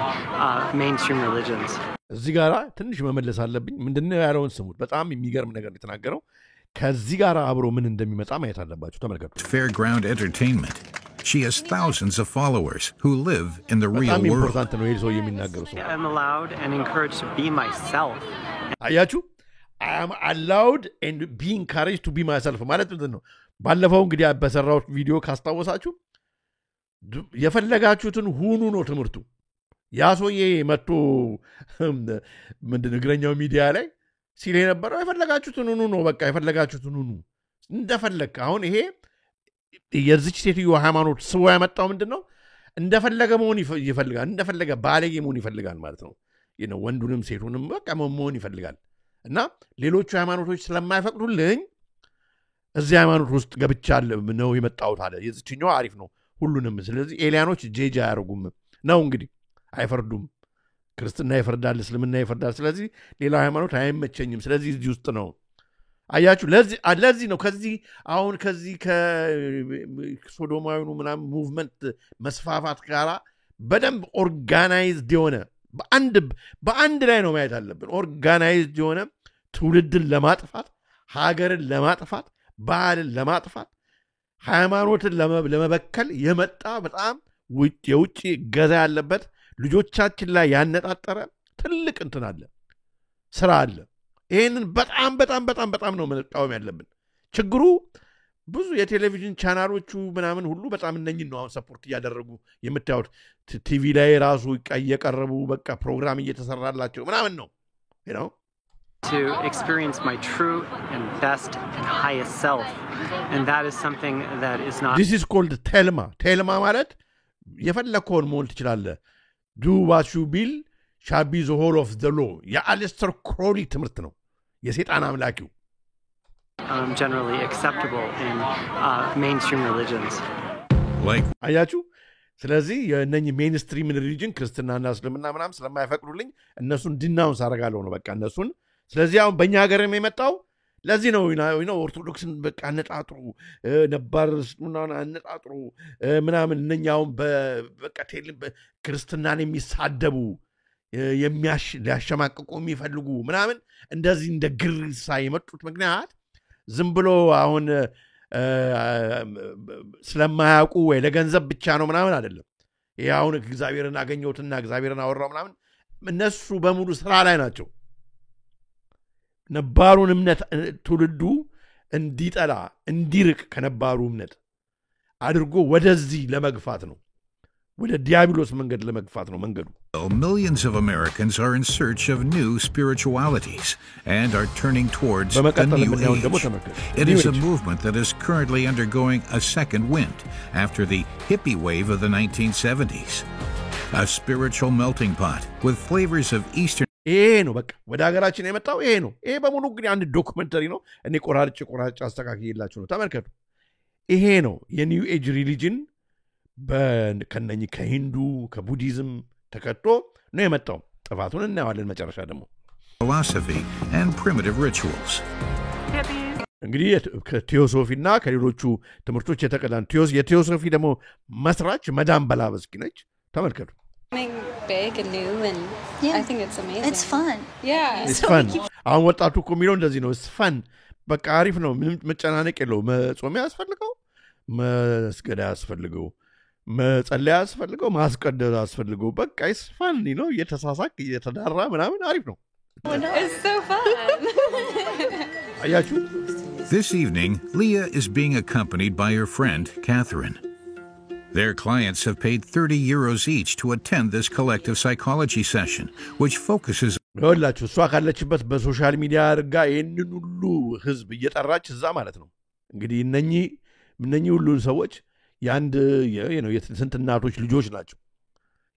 Speaker 12: mainstream religions.
Speaker 2: እዚህ ጋር ትንሽ መመለስ አለብኝ ምንድነው ያለውን ስሙት በጣም የሚገርም ነገር የተናገረው ከዚህ ጋር አብሮ ምን እንደሚመጣ ማየት አለባችሁ ተመልከቱ
Speaker 11: Fairground Entertainment She has thousands of followers who live in the real world.
Speaker 12: I'm allowed and encouraged to be myself.
Speaker 2: አያችሁ I am allowed and be encouraged to be myself ማለት ምንድነው ባለፈው እንግዲህ በሰራው ቪዲዮ ካስታወሳችሁ የፈለጋችሁትን ሁኑ ነው ትምርቱ ያ ሰውዬ መጥቶ ምንድነው እግረኛው ሚዲያ ላይ ሲል የነበረው የፈለጋችሁትን ሁኑ ነው በቃ የፈለጋችሁትን ሁኑ እንደፈለክ አሁን ይሄ የዚች ሴትዮ ሃይማኖት ስቦ ያመጣው ምንድነው እንደፈለገ መሆን ይፈልጋል እንደፈለገ ባለጌ መሆን ይፈልጋል ማለት ነው ወንዱንም ሴቱንም በቃ መሆን ይፈልጋል እና ሌሎቹ ሃይማኖቶች ስለማይፈቅዱልኝ እዚህ ሃይማኖት ውስጥ ገብቻለሁ ነው የመጣሁት አለ የዚህኛው አሪፍ ነው ሁሉንም ስለዚህ ኤሊያኖች ጄጃ ያርጉም ነው እንግዲህ አይፈርዱም ክርስትና ይፈርዳል እስልምና ይፈርዳል ስለዚህ ሌላ ሃይማኖት አይመቸኝም ስለዚህ እዚህ ውስጥ ነው አያችሁ ለዚህ ነው ከዚህ ከሶዶማዊኑ ምናምን ሙቭመንት መስፋፋት ጋራ በደንብ ኦርጋናይዝድ የሆነ በአንድ ላይ ነው ማየት አለብን ኦርጋናይዝድ የሆነ ትውልድን ለማጥፋት ሀገርን ለማጥፋት ባህልን ለማጥፋት ሃይማኖትን ለመበከል የመጣ በጣም የውጭ ገዛ ያለበት ልጆቻችን ላይ ያነጣጠረ ትልቅ እንትን አለ ስራ አለ ይሄንን በጣም ነው መቃወም ያለብን ችግሩ ብዙ የቴሌቪዥን ቻናሎቹ ምናምን ሁሉ በጣም እነኝን ነው አሁን ሰፖርት እያደረጉ የምታዩት ቲቪ ላይ ራሱ እየቀረቡ በቃ ፕሮግራም እየተሰራላቸው ምናምን ነው
Speaker 12: to experience my true and best and highest self and that is something that is not
Speaker 2: This is called telma ማለት የፈለከውን መሆን ትችላለህ do what you will shall be the whole of the law የአሊስተር ክሮሊ ትምህርት ነው የሰይጣን አምላኪው
Speaker 12: generally acceptable in mainstream religions
Speaker 2: አያችሁ ስለዚህ የነኝ ሜንስትሪም ሪሊጅን ክርስትናና እስልምና ምናምን ስለማይፈቅዱልኝ እነሱን ዲናውንስ አደርጋለሁ ነው በቃ እነሱን ስለዚህ አሁን በእኛ ሀገርም የመጣው ለዚህ ነው ኦርቶዶክስን በቃ አነጣጥሩ ነባር እስልምናን አነጣጥሩ ምናምን እነኛውን በቃ ክርስትናን የሚሳደቡ ሊያሸማቅቁ የሚፈልጉ ምናምን እንደዚህ እንደ ግርሳ የመጡት ምክንያት ዝም ብሎ አሁን ስለማያውቁ ወይ ለገንዘብ ብቻ ነው ምናምን አይደለም ይሄ አሁን እግዚአብሔርን አገኘሁትና እግዚአብሔርን አወራው ምናምን እነሱ በሙሉ ስራ ላይ ናቸው ነባሩን እምነት ትውልዱ እንዲጠላ እንዲርቅ ከነባሩ እምነት አድርጎ ወደዚህ ለመግፋት ነው ወደ ዲያብሎስ መንገድ ለመግፋት ነው መንገዱ
Speaker 11: Millions of Americans are in search of new spiritualities and are turning towards the New Age. It is a movement that is currently undergoing a second wind after the hippie wave of the 1970s. A spiritual melting pot with flavors of Eastern
Speaker 2: ይሄ ነው በቃ ወደ ሀገራችን የመጣው ይሄ ነው ይሄ በሙሉ እንግዲህ አንድ ዶክመንተሪ ነው እኔ ቆራርጭ አስተካክዬላችሁ ነው ተመልከቱ ይሄ ነው የኒው ኤጅ ሪሊጅን ከነኚህ ከሂንዱ ከቡዲዝም ተከቶ ነው የመጣው ጥፋቱን እናያለን መጨረሻ ደግሞ
Speaker 11: philosophy and primitive rituals.
Speaker 2: እንግዲህ ከቴዎሶፊና ከሌሎቹ ትምህርቶች የተቀዳን የቴዎሶፊ ደግሞ መስራች መዳም በላበስኪ ነች ተመልከቱ
Speaker 10: big and new and I think it's amazing.
Speaker 4: It's fun.
Speaker 10: Yeah.
Speaker 2: It's fun. አሁን ወጣቱ እኮ የሚለው እንደዚህ ነው it's fun በቃ አሪፍ ነው ምንም መጨናነቅ የለው መጾም ያስፈልገው መስገድ ያስፈልገው መጸለይ ያስፈልገው ማስቀደስ ያስፈልገው በቃ it's fun ነው እየተሳሳቅ እየተዳራ ምናምን አሪፍ ነው
Speaker 10: It's so fun.
Speaker 2: አያችሁ
Speaker 11: This evening, Leah is being accompanied by her friend, Catherine. Their clients have paid €30 each to attend this collective psychology session, which focuses
Speaker 2: ይኸውላችሁ እሷ ካለችበት በሶሻል ሚዲያ አድርጋ ይህንን ሁሉ ህዝብ እየጠራች እዛ ማለት ነው እንግዲህ እነኚህ ሁሉ ሰዎች የአንድ የስንት እናቶች ልጆች ናቸው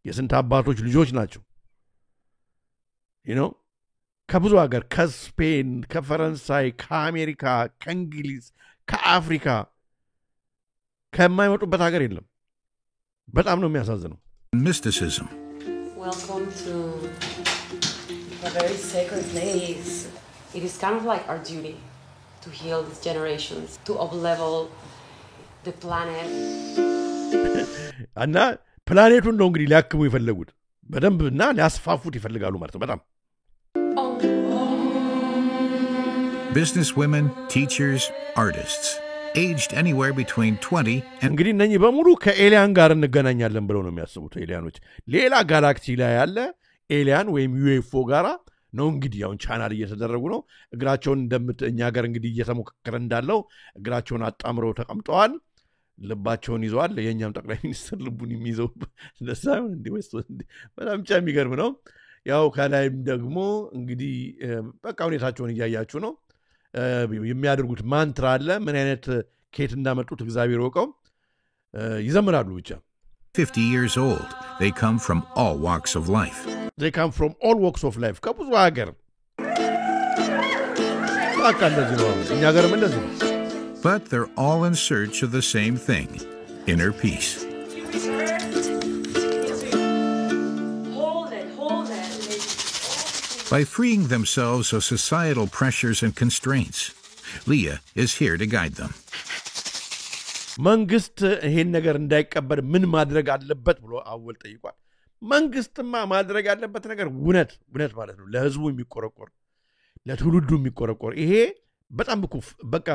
Speaker 2: የስንት አባቶች ልጆች ናቸው ከብዙ ሀገር ከስፔን ከፈረንሳይ ከአሜሪካ ከእንግሊዝ ከአፍሪካ ከማይመጡበት ሀገር የለም በጣም ነው የሚያሳዝነው
Speaker 11: mysticism.
Speaker 13: Welcome to a very sacred place. It is kind of like our duty to heal these generations, to up-level the planet.
Speaker 2: እና ፕላኔቱን ነው እንግዲህ ሊያክሙ ይፈልጉት በደንብና ሊያስፋፉት ይፈልጋሉ ማለት ነው በጣም
Speaker 11: Business women, teachers, artists, aged anywhere between 20 and
Speaker 2: እንግዲህ እነኚህ በሙሉ ከኤሊያን ጋር እንገናኛለን ብለው ነው የሚያስቡት ኤሊያኖች ሌላ ጋላክሲ ላይ ያለ ኤሊያን ወይም ዩኤፍኦ ጋራ ነው እንግዲህ አሁን ቻናል እየተደረጉ ነው እግራቸውን እኛ ጋር እንግዲህ እየተሞከረ እንዳለው እግራቸውን አጣምረው ተቀምጠዋል ልባቸውን ይዘዋል የኛም ጠቅላይ ሚኒስትር ልቡን የሚይዘው ለሳይሆን በጣም የሚገርም ነው ያው ከላይም ደግሞ እንግዲህ በቃ ሁኔታቸውን እያያችሁ ነው የሚያደርጉት ማንትራ አለ ምን አይነት ኬት እንዳመጡት እግዚአብሔር ወቀው ይዘምራሉ ብቻ
Speaker 11: 50 years old. They come from all walks of life.
Speaker 2: They come from all walks of life. ከብዙ ሀገር በቃ እንደዚህ ነው እኛ ሀገርም እንደዚህ ነው
Speaker 11: But they're all in search of the same thing, inner peace. By freeing themselves of societal pressures and constraints, Leah is here to guide them.
Speaker 2: መንግስት ይሄን ነገር እንዳይቀበል ምን ማድረግ አለበት ብሎ አወል ጠይቋል መንግስትማ ማድረግ ያለበት ነገር ውነት ማለት ነው ለህዝቡ የሚቆረቆር ለትውልዱ የሚቆረቆር ይሄ በጣም በቃ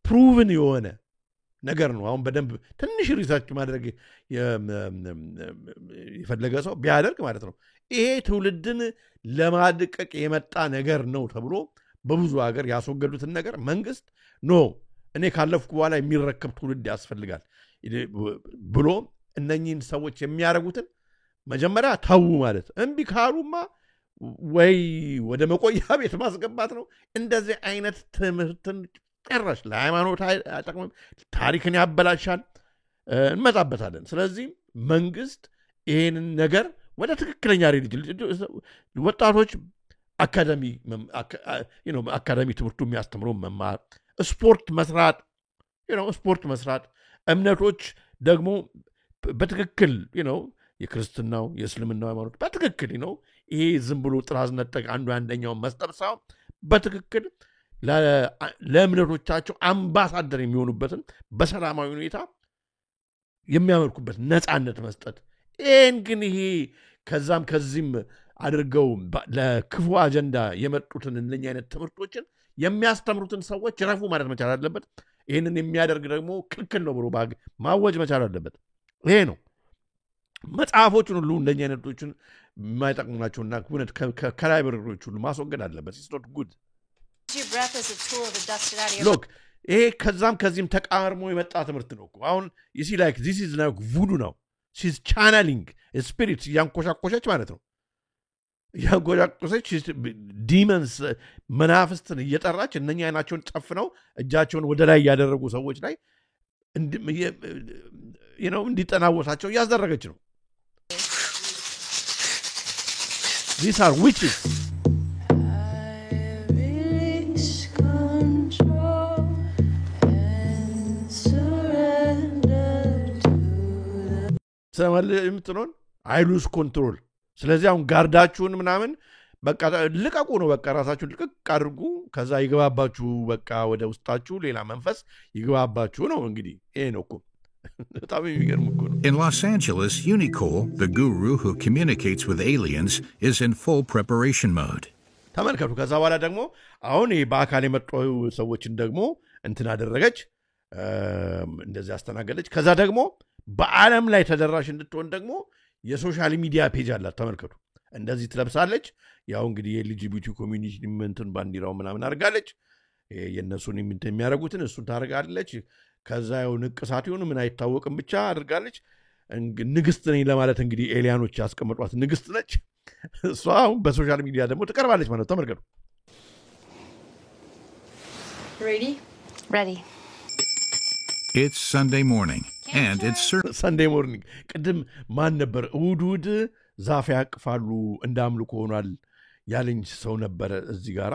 Speaker 2: ፕሩቭን የሆነ ነገር ነው አሁን በደንብ ትንሽ ሪሰርች ማድረግ የፈለገ ሰው ቢያደርግ ማለት ነው ይሄ ትውልድን ለማድቀቅ የመጣ ነገር ነው ተብሎ በብዙ ሀገር ያስወገዱትን ነገር መንግስት እኔ ካለፍኩ በኋላ የሚረከብ ትውልድ ያስፈልጋል ብሎ እነኚህን ሰዎች የሚያረጉትን መጀመሪያ ታው ማለት እንቢ ካሉማ ወይ ወደ መቆያ ቤት ማስገባት ነው እንደዚህ አይነት ትምህርትን ጨራሽ ለሃይማኖት አይጠቅምም ታሪክን ያበላሻል እንመጣበታለን ስለዚህ መንግስት ይሄንን ነገር ወደ ትክክለኛ ወጣቶች አካዳሚ ትምህርቱ የሚያስተምሩ መማር ስፖርት መስራት እምነቶች ደግሞ በትክክል የክርስትናው የእስልምናው ሃይማኖት በትክክል ይሄ ዝም ብሎ ጥራዝ ነጠቅ አንደኛው መስጠብሳው በትክክል ለእምነቶቻቸው አምባሳደር የሚሆኑበትን በሰላማዊ ሁኔታ የሚያመልኩበት ነፃነት መስጠት ይሄን ግን ይሄ ከዚህም አድርገው ለክፉ አጀንዳ የመጡትን እነኛ አይነት ትምህርቶችን የሚያስተምሩትን ሰዎች ረፉ ማለት መቻል አለበት ይሄንን የሚያደርግ ደግሞ ክልክል ነው ብሎ ማወጅ መቻል አለበት ይሄ ነው መጽሐፎችን ሁሉ እንደኛ አይነቶችን የማይጠቅሙ ናቸውና ኩነት ከላይብረሪዎች ሁሉ ማስወገድ አለበት it's not good
Speaker 14: your breath as a tool to dust it out of your
Speaker 2: look ይሄ ከዚህም ተቃርሞ የመጣ ትምህርት ነው አሁን you see like this is like voodoo now she's channeling a spirit ያንቆሻቆሸች ማለት ነው ያንቆሻቆሸች demons መናፍስትን እየጠራች እነኛ አይናቸውን ጨፍነው እጃቸውን ወደ ላይ ያደረጉ ሰዎች ላይ እንዲጠናወታቸው ያዘረገች ነው these are witches ሰማል የምትኖን I lose control ስለዚህ አሁን ጋርዳችሁን ምናምን በቃ ልቀቁ ነው በቃ ራሳችሁ ልቀቅ አድርጉ ከዛ ይገባባችሁ በቃ ወደ ውስጣችሁ ሌላ መንፈስ ይገባባችሁ ነው እንግዲህ ይሄ ነው እኮ በጣም የሚገርም እኮ ነው
Speaker 11: In Los Angeles, Unicole, the guru who communicates with aliens, is in full preparation mode.
Speaker 2: ተመልከቱ ከዛ በኋላ ደግሞ አሁን በአካል የመጡ ሰዎችን ደግሞ እንትን አደረገች እንደዚህ አስተናገደች ከዛ ደግሞ በአለም ላይ ተደራሽ እንድትሆን ደግሞ የሶሻል ሚዲያ ፔጅ አላት ተመልከቱ እንደዚህ ትለብሳለች ያው እንግዲህ የኤልጂቢቲ ኮሚኒቲ እንትን ባንዲራው ምናምን አርጋለች የነሱን የሚያረጉትን እሱን ታረጋለች ከዛ ያው ንቅሳት ይሁን ምን አይታወቅም ብቻ አድርጋለች ንግስት ነኝ ለማለት እንግዲህ ኤሊያኖች ያስቀመጧት ንግስት ነች እሷ በሶሻል ሚዲያ ደግሞ ተቀርባለች ማለት ተመልከቱ
Speaker 10: Ready.
Speaker 11: It's Sunday morning and it's
Speaker 2: Sunday morning ቅድም ማን ነበር እሑድ ዛፍ ያቅፋሉ እንዳምልኮ ሆኗል ያለኝ ሰው ነበር እዚህ ጋራ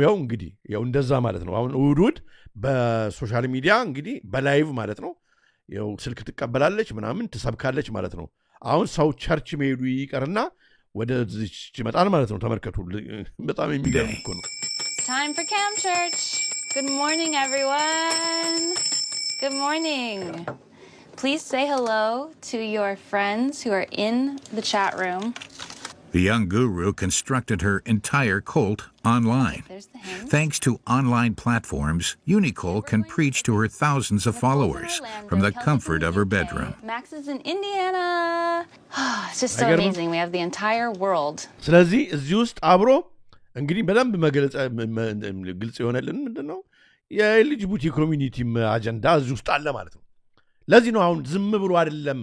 Speaker 2: ያው እንግዲህ ያው እንደዛ ማለት ነው አሁን እሑድ በሶሻል ሚዲያ እንግዲህ በላይቭ ማለት ነው ያው ስልክ ትቀበላለች ምናምን ትሰብካለች ማለት ነው አሁን ሰው ቸርች መሄዱ ይቀርና ወደ እዚህ ይመጣል ማለት ነው ተመልከቱ በጣም የሚገርም እኮ ነው
Speaker 10: Time for Cam Church. Good morning everyone. Good morning. Please say hello to your friends who are in the chat room.
Speaker 11: The young guru constructed her entire cult online. Thanks to online platforms, Unicole can preach to her thousands of followers from the comfort of her bedroom.
Speaker 10: Max is in Indiana. It's just so amazing. We have the entire world.
Speaker 2: ስለዚህ እዚህ ውስጥ አብሮ እንግዲህ በደንብ ግልጽ የሆነልን ምንድነው የኤልጂቢቲ ኮሚኒቲ አጀንዳ እዚህ ውስጥ አለ ማለት ነው ለዚህ ነው አሁን ዝም ብሎ አይደለም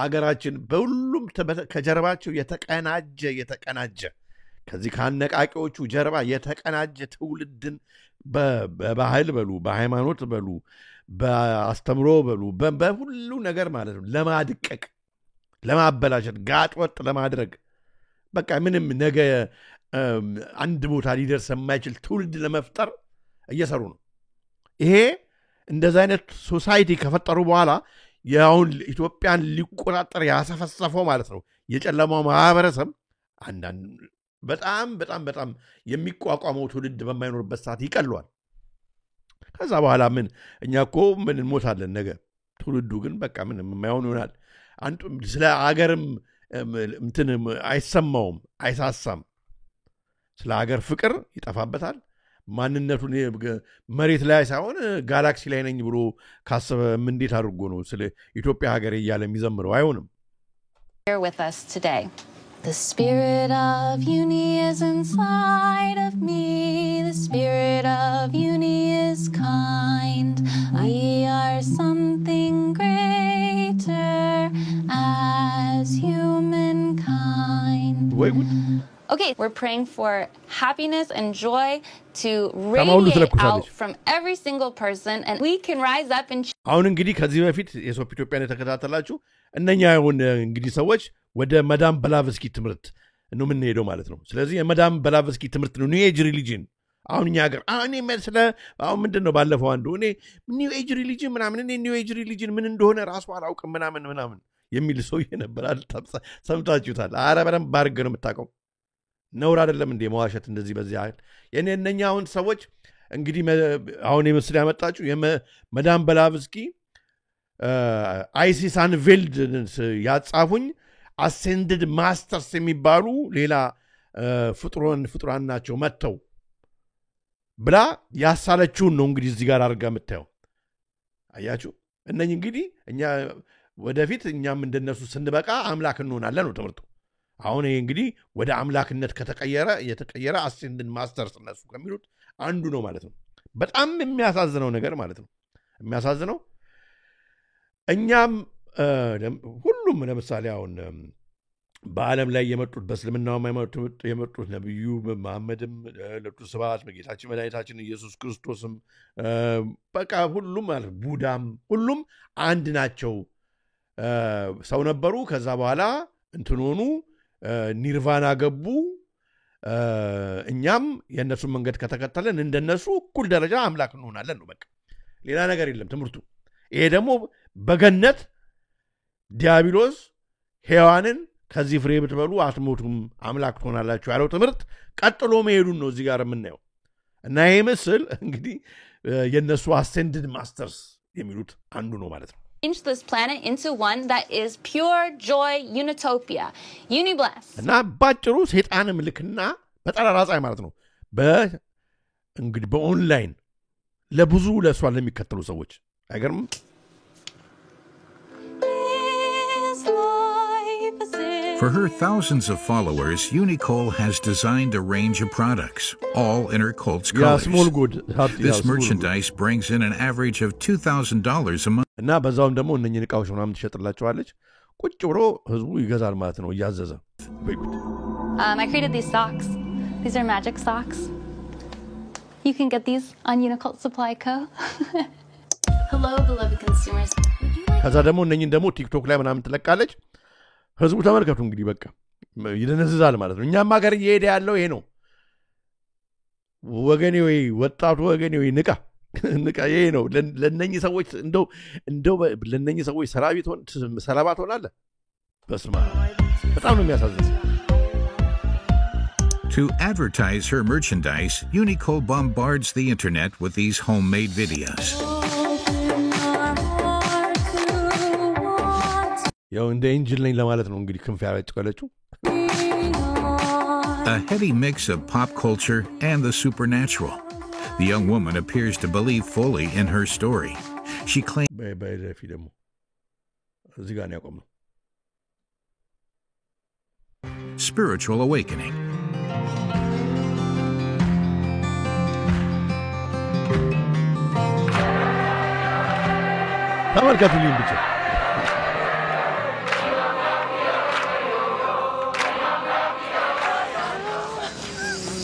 Speaker 2: አገራችን በሁሉም ከጀርባቸው የተቀናጀ ከዚህ ካነቃቂዎቹ ጀርባ የተቀናጀ ትውልድን በባህል በሉ በሃይማኖት በሉ በአስተምሮ በሉ በሁሉ ነገር ማለት ነው ለማድቀቅ ለማበላሸት ጋጥወጥ ለማድረግ በቃ ምንም ነገ አንድ ቦታ ሊደርስ የማይችል ትውልድ ለመፍጠር እየሰሩ ነው ይሄ እንደዛ አይነት ሶሳይቲ ከፈጠሩ በኋላ ያውን ኢትዮጵያን ሊቆጣጠር ያሰፈሰፈው ማለት ነው የጨለማው ማህበረሰብ አንዳንድ በጣም የሚቋቋመው ትውልድ በማይኖርበት ሰዓት ይቀሏል ከዛ በኋላ ምን እኛኮ ምን እንሞታለን ነገ ትውልዱ ግን በቃ ምን የማይሆን ይሆናል አንዱ ስለ አገርም እንትን አይሰማውም አይሳሳም ስለ ሀገር ፍቅር ይጠፋበታል ማንነቱን መሬት ላይ ሳይሆን ጋላክሲ ላይ ነኝ ብሎ ካሰበ እንዴት አድርጎ ነው ስለ ኢትዮጵያ ሀገር እያለ የሚዘምረው አይሆንም
Speaker 10: Here with us today. The spirit of uni is inside of me. The spirit of uni is kind. We are something greater as humankind. Okay, we're praying for happiness and joy to radiate out from every single person and we can rise up and
Speaker 2: አሁን እንግዲህ ከዚህ በፊት የሶፕ ኢትዮጵያን የተከታተላችሁ እነኛ ይሁን እንግዲህ ሰዎች ወደ መዳም በላቭስኪ ትምህርት ነው ምን ሄደው ማለት ነው ስለዚህ የመዳም በላቭስኪ ትምህርት ነው ኒው ኤጅ ሪሊጅን አሁን እኛ ሀገር እኔ መስለ አሁን ምንድነው ባለፈው አንዱ እኔ ኒው ኤጅ ሪሊጅን ምናምን እኔ ኒው ኤጅ ሪሊጅን ምን እንደሆነ ራሱ አላውቅም ምናምን የሚል ሰው ነበር ሰምታችሁታል አረ በደንብ ባርገ ነው የምታውቀው ነውር አይደለም እንዴ መዋሸት እንደዚህ በዚህ አይደል የነኛ አሁን ሰዎች እንግዲህ አሁን የመስል ያመጣችሁ የመዳም በላቭስኪ አይሲስ አንቬልድ ያጻፉኝ አሴንድድ ማስተርስ የሚባሉ ሌላ ፍጡራን ናቸው መተው ብላ ያሳለችውን ነው እንግዲህ እዚህ ጋር አድርጋ የምታየው አያችሁ እነኝ እንግዲህ እኛ ወደፊት እኛም እንደነሱ ስንበቃ አምላክ እንሆናለን ነው ትምህርቱ አሁን ይሄ እንግዲህ ወደ አምላክነት የተቀየረ አሴንድድ ማስተርስ እነሱ ከሚሉት አንዱ ነው ማለት ነው በጣም የሚያሳዝነው ነገር ማለት ነው የሚያሳዝነው እኛም ሁሉም ለምሳሌ አሁን በዓለም ላይ የመጡት በእስልምናው የመጡት ነብዩ መሐመድም ለቱ ስብሐት በጌታችን መድኃኒታችን ኢየሱስ ክርስቶስም በቃ ሁሉም ማለት ቡዳም ሁሉም አንድ ናቸው ሰው ነበሩ ከዛ በኋላ እንትኖኑ ኒርቫና ገቡ እኛም የነሱን መንገድ ከተከተለን እንደነሱ እኩል ደረጃ አምላክ እንሆናለን ነው በቃ ሌላ ነገር የለም ትምህርቱ ይሄ ደግሞ በገነት ዲያብሎስ ሔዋንን ከዚህ ፍሬ ብትበሉ አትሞቱም አምላክ ትሆናላችሁ ያለው ትምህርት ቀጥሎ መሄዱን ነው እዚህ ጋር የምናየው እና ይሄ ምስል እንግዲህ የነሱ አሴንድድ ማስተርስ የሚሉት አንዱ ነው ማለት ነው
Speaker 10: Change this planet into one that is pure joy unitopia uniblast
Speaker 2: እና ባጭሩ ሰይጣንም ልክና በጠራራ ፀሐይ ማለት ነው እንግዲህ በኦንላይን ለብዙ ለሷ ለሚከተሉ ሰዎች አይገርም
Speaker 11: For her thousands of followers, Unicole has designed a range of products, all in her cult's colors. This merchandise brings in an average of $2,000 a month.
Speaker 2: እና በዛውም ደግሞ እነኚህን ዕቃዎች ምናምን ትሸጥላቸዋለች ቁጭ ብሎ ህዝቡ ይገዛል ማለት ነው እያዘዘ
Speaker 10: I created these socks. These are magic socks. You can get these on Unicult Supply Co. Hello, beloved consumers.
Speaker 2: ከዛ ደግሞ እነኚህን ደግሞ ቲክቶክ ላይ ምናምን ትለቃለች ህዝቡ ተመልከቱ እንግዲህ በቃ ይደነዝዛል ማለት ነው እኛም ሀገር እየሄደ ያለው ይሄ ነው ወገኔ ወይ ወጣቱ ወገኔ ወይ ንቃ ይሄ ነው ለነኚህ ሰዎች እንደው ለነኚህ ሰዎች ሰላባ ትሆናለህ በስመ አብ በጣም ነው የሚያሳዝነው
Speaker 11: To advertise her merchandise, Unicole bombards the internet with these homemade videos.
Speaker 2: ያው እንደ ኢንጂል ነኝ ለማለት ነው እንግዲህ ክንፍ ያበጭቀለችው
Speaker 11: A heady mix of pop culture and the supernatural. The young woman appears to believe fully in her story. She claims spiritual awakening.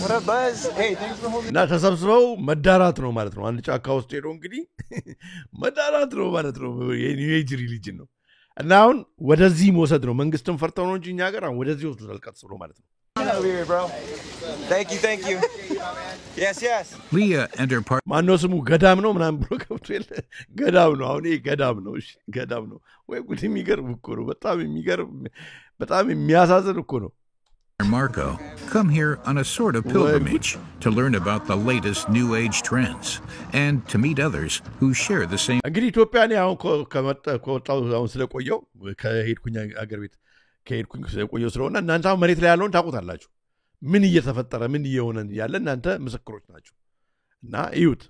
Speaker 15: What up, Buzz? Hey, thanks for holding.
Speaker 2: እና ተሰብስበው መዳራት ነው ማለት ነው አንድ ጫካ ውስጥ ሄዶ እንግዲህ መዳራት ነው ማለት ነው የኒው ኤጅ ሪሊጅን ነው እና አሁን ወደዚህ መውሰድ ነው መንግስትን ፈርተው ነው እንጂ እኛ ሀገር አሁን ወደዚህ ወስዱታል ቀጥስ ብሎ ማለት ነው
Speaker 15: Over here, bro. Thank you. Yes.
Speaker 11: Leah and her partner
Speaker 2: ማነው ስሙ ገዳም ነው ምናምን ብሎ ከብቶ ገዳም ነው አሁን ይሄ ገዳም ነው እሺ ገዳም ነው ወይ ጉድ የሚገርም እኮ ነው በጣም የሚያሳዝን እኮ ነው
Speaker 11: Marco come here on a sort of pilgrimage to learn about the latest new age trends and to meet others who share the same.
Speaker 2: እንግዲህ ኢትዮጵያን ያው ከወጣው አሁን ስለቆየው ከሄድኩኝ አገር ቤት ከሄድኩኝ ስለቆየው ስለሆነ እናንተ አሁን መሬት ላይ ያለውን ታውቁታላችሁ ምን እየተፈጠረ ምን እየሆነ ያለ እናንተ ምስክሮች ናችሁ እና እዩት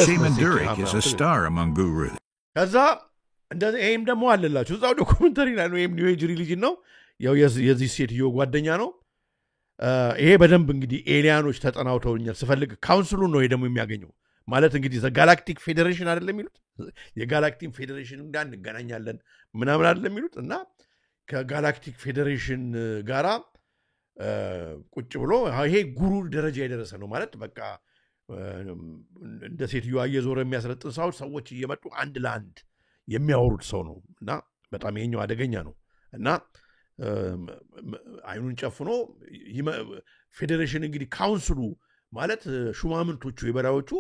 Speaker 11: Shaman Durek is a star among gurus.
Speaker 2: ከዛ እንደዚህ ይሄም ደግሞ አለላችሁ እዛው ዶክመንተሪ ላይ ነው ይሄም ኒው ኤጅ ሪሊጅን ነው ያው የዚህ ሴትዮ ጓደኛ ነው ይሄ በደንብ እንግዲህ ኤሊያኖች ተጠናውተውኛል ስፈልግ ካውንስሉን ነው ይሄ ደግሞ የሚያገኘው ማለት እንግዲህ ጋላክቲክ ፌዴሬሽን አይደለም የሚሉት የጋላክቲክ ፌዴሬሽን ጋር እንገናኛለን ምናምን አይደለም የሚሉት እና ከጋላክቲክ ፌዴሬሽን ጋራ ቁጭ ብሎ ይሄ ጉሩ ደረጃ የደረሰ ነው ማለት በቃ እንደ ሴትዮ አየዞረ የሚያስረጥን ሰዎች እየመጡ አንድ ለአንድ የሚያወሩት ሰው ነው እና በጣም ይሄኛው አደገኛ ነው እና አይኑን ጨፍኖ ፌዴሬሽን እንግዲህ ካውንስሉ ማለት ሹማምንቶቹ የበራዎቹ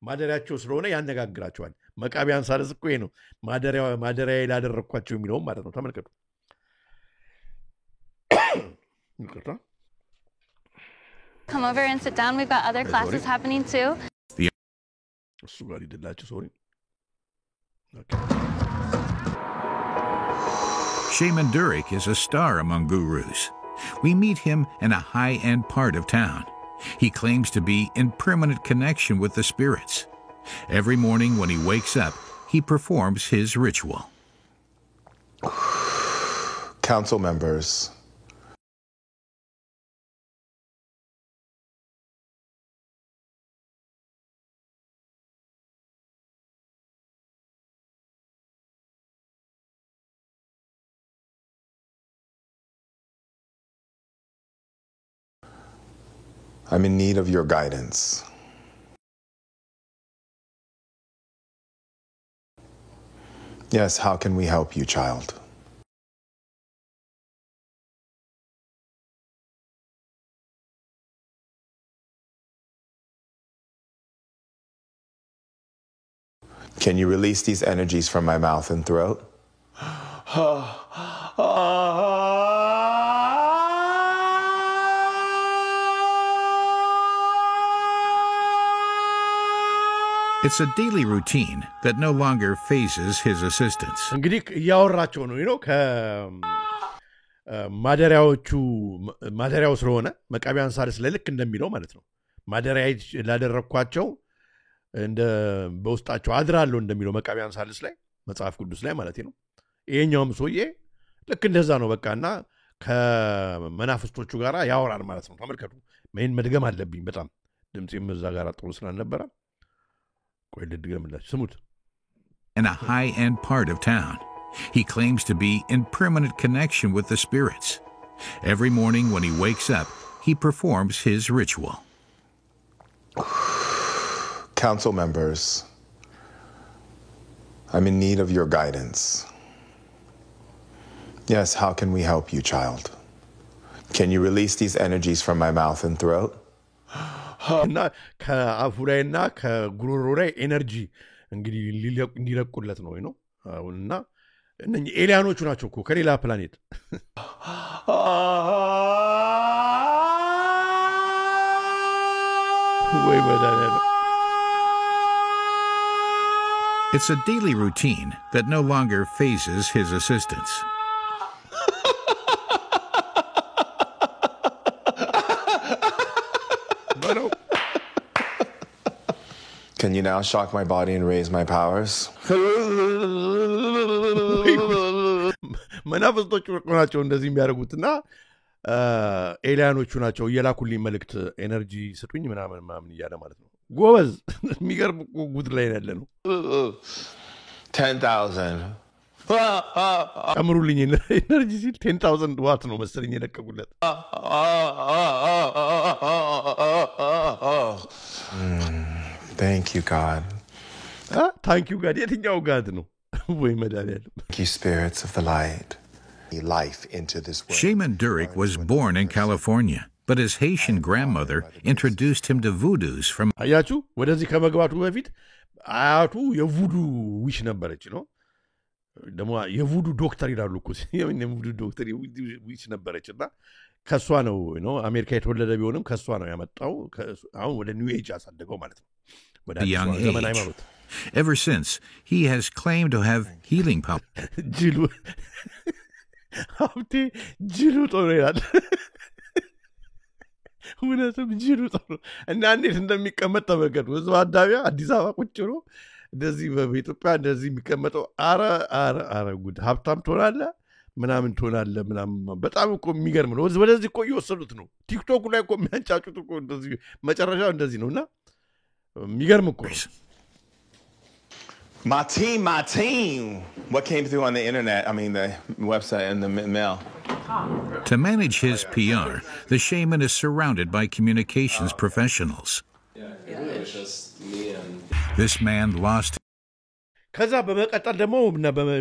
Speaker 2: ማደሪያቸው ስለሆነ ያነጋግራቸዋል መቃቢያን ሳልስ እኮ ይሄ ነው ማደሪያ ላደረኳቸው የሚለው ማለት ነው ተመልከቱ
Speaker 10: Come over and sit down. We've got other classes happening too.
Speaker 2: Sorry.
Speaker 11: Shaman Durek is a star among gurus. We meet him in a high-end part of town. He claims to be in permanent connection with the spirits. Every morning when he wakes up, he performs his ritual.
Speaker 16: Council members. I'm in need of your guidance. Yes, how can we help you, child? Can you release these energies from my mouth and throat?
Speaker 11: It's a daily routine that no longer phases his assistants.
Speaker 2: እንግዲህ ያወራቸው ነው ነው ማደሪያው ስለሆነ መቃቢያን ሳልስ ለልክ እንደሚለው ማለት ነው ማደሪያ ላደረኳቸው እንደ በውስጣቸው አድራለሁ እንደሚለው መቃቢያን ሳልስ ላይ መጽሐፍ ቅዱስ ላይ ማለት ነው ይሄኛውም ሰውዬ ልክ እንደዛ ነው በቃና ከመናፍስቶቹ ጋራ ያወራል ማለት ነው ተመልከቱ ምን መድገም አለብኝ በጣም ድምጽም እዛ ጋራ ጥሩ ስላልነበረ ቆይ ልድገምላችሁ ስሙት
Speaker 11: in a high-end part of town. He claims to be in permanent connection with the spirits. Every morning when he wakes up, he performs his ritual.
Speaker 16: Council members, I'm in need of your guidance. Yes, how can we help you, child? Can you release these energies from my mouth and throat?
Speaker 2: እና ከአፉ ላይና ከጉሮሮ ላይ ኤነርጂ እንግዲህ እንዲለቁለት ነው ነው አሁንና እነኚህ ኤሊያኖቹ ናቸው እኮ ከሌላ ፕላኔት ወይ በዳለ
Speaker 11: It's a daily routine that no longer phases his assistants.
Speaker 16: Can you now shock my body and raise my powers?
Speaker 2: መናፍስቶቹ ናቸው እንደዚህ የሚያደርጉትና ኤሊያኖቹ ናቸው የላኩልኝ መልእክት ኤነርጂ ስጡኝ ምናምን እያለ ማለት ነው ጎበዝ የሚገርም ጉድ ላይ ያለ ነው
Speaker 16: 10,000
Speaker 2: ጨምሩልኝ ኤነርጂ ሲል 10,000 ዋት ነው መሰለኝ የለቀቁለት
Speaker 16: Thank you, God.
Speaker 2: Thank you, God. የትኛው ጋድ ነው ወይ መድኃኒዓለም
Speaker 16: Thank you, spirits of the light. Life into this world.
Speaker 11: Shaman Durek was born in California, but his Haitian grandmother introduced him to voodoos from...
Speaker 2: አያችሁ ወደዚህ ከመግባቱ በፊት አያቱ የቡዱ ዊሽ ነበረች ነው ደግሞ የቡዱ ዶክተር ይላሉ እኮ የቡዱ ዶክተር ዊሽ ነበረችና ከሷ ነው አሜሪካ የተወለደ ቢሆንም ከሷ ነው ያመጣው አሁን ወደ ኒው ኤጅ አሳደገው ማለት ነው
Speaker 11: a young age. Ever since, he has claimed to have healing power.
Speaker 2: ጅሉ ጦር ይላል እውነትም ጅሉ ጦር እና እንዴት እንደሚቀመጥ ተመልከቱ ህዝብ አዳቢያ አዲስ አበባ ቁጭ ብሎ እንደዚህ በኢትዮጵያ እንደዚህ የሚቀመጠው አረ ጉድ ሀብታም ትሆናለህ ምናምን ትሆናለህ ምናምን በጣም እኮ የሚገርም ነው ወደዚህ እኮ እየወሰዱት ነው ቲክቶክ ላይ እኮ የሚያንጫጩት እኮ እንደዚህ መጨረሻው እንደዚህ ነውና የሚገርም እኮ
Speaker 16: My team. What came through on the internet, the website and the mail.
Speaker 11: To manage his PR, the shaman is surrounded by communications professionals.
Speaker 17: Yeah, it was just me and...
Speaker 11: This man lost...
Speaker 2: ከዛ በመቀጠል ደግሞ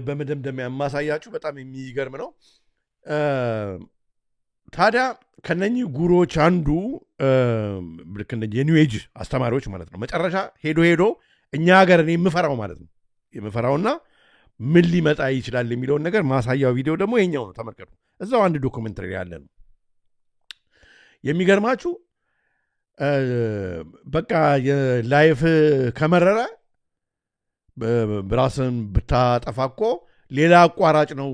Speaker 2: በመደምደሚያ ማሳያችሁ በጣም የሚገርም ነው ታዲያ ከነኚህ ጉሮች አንዱ ልክ እንደ የኒው ኤጅ አስተማሪዎች ማለት ነው መጨረሻ ሄዶ እኛ ሀገር እኔ የምፈራው ማለት ነው የምፈራውና ምን ሊመጣ ይችላል የሚለውን ነገር ማሳያው ቪዲዮ ደግሞ የኛው ነው ተመልከቱ እዛው አንድ ዶክመንተሪ ያለ ነው የሚገርማችሁ በቃ የላይፍ ከመረረ በራስን ብታጠፋኮ ሌላ አቋራጭ ነው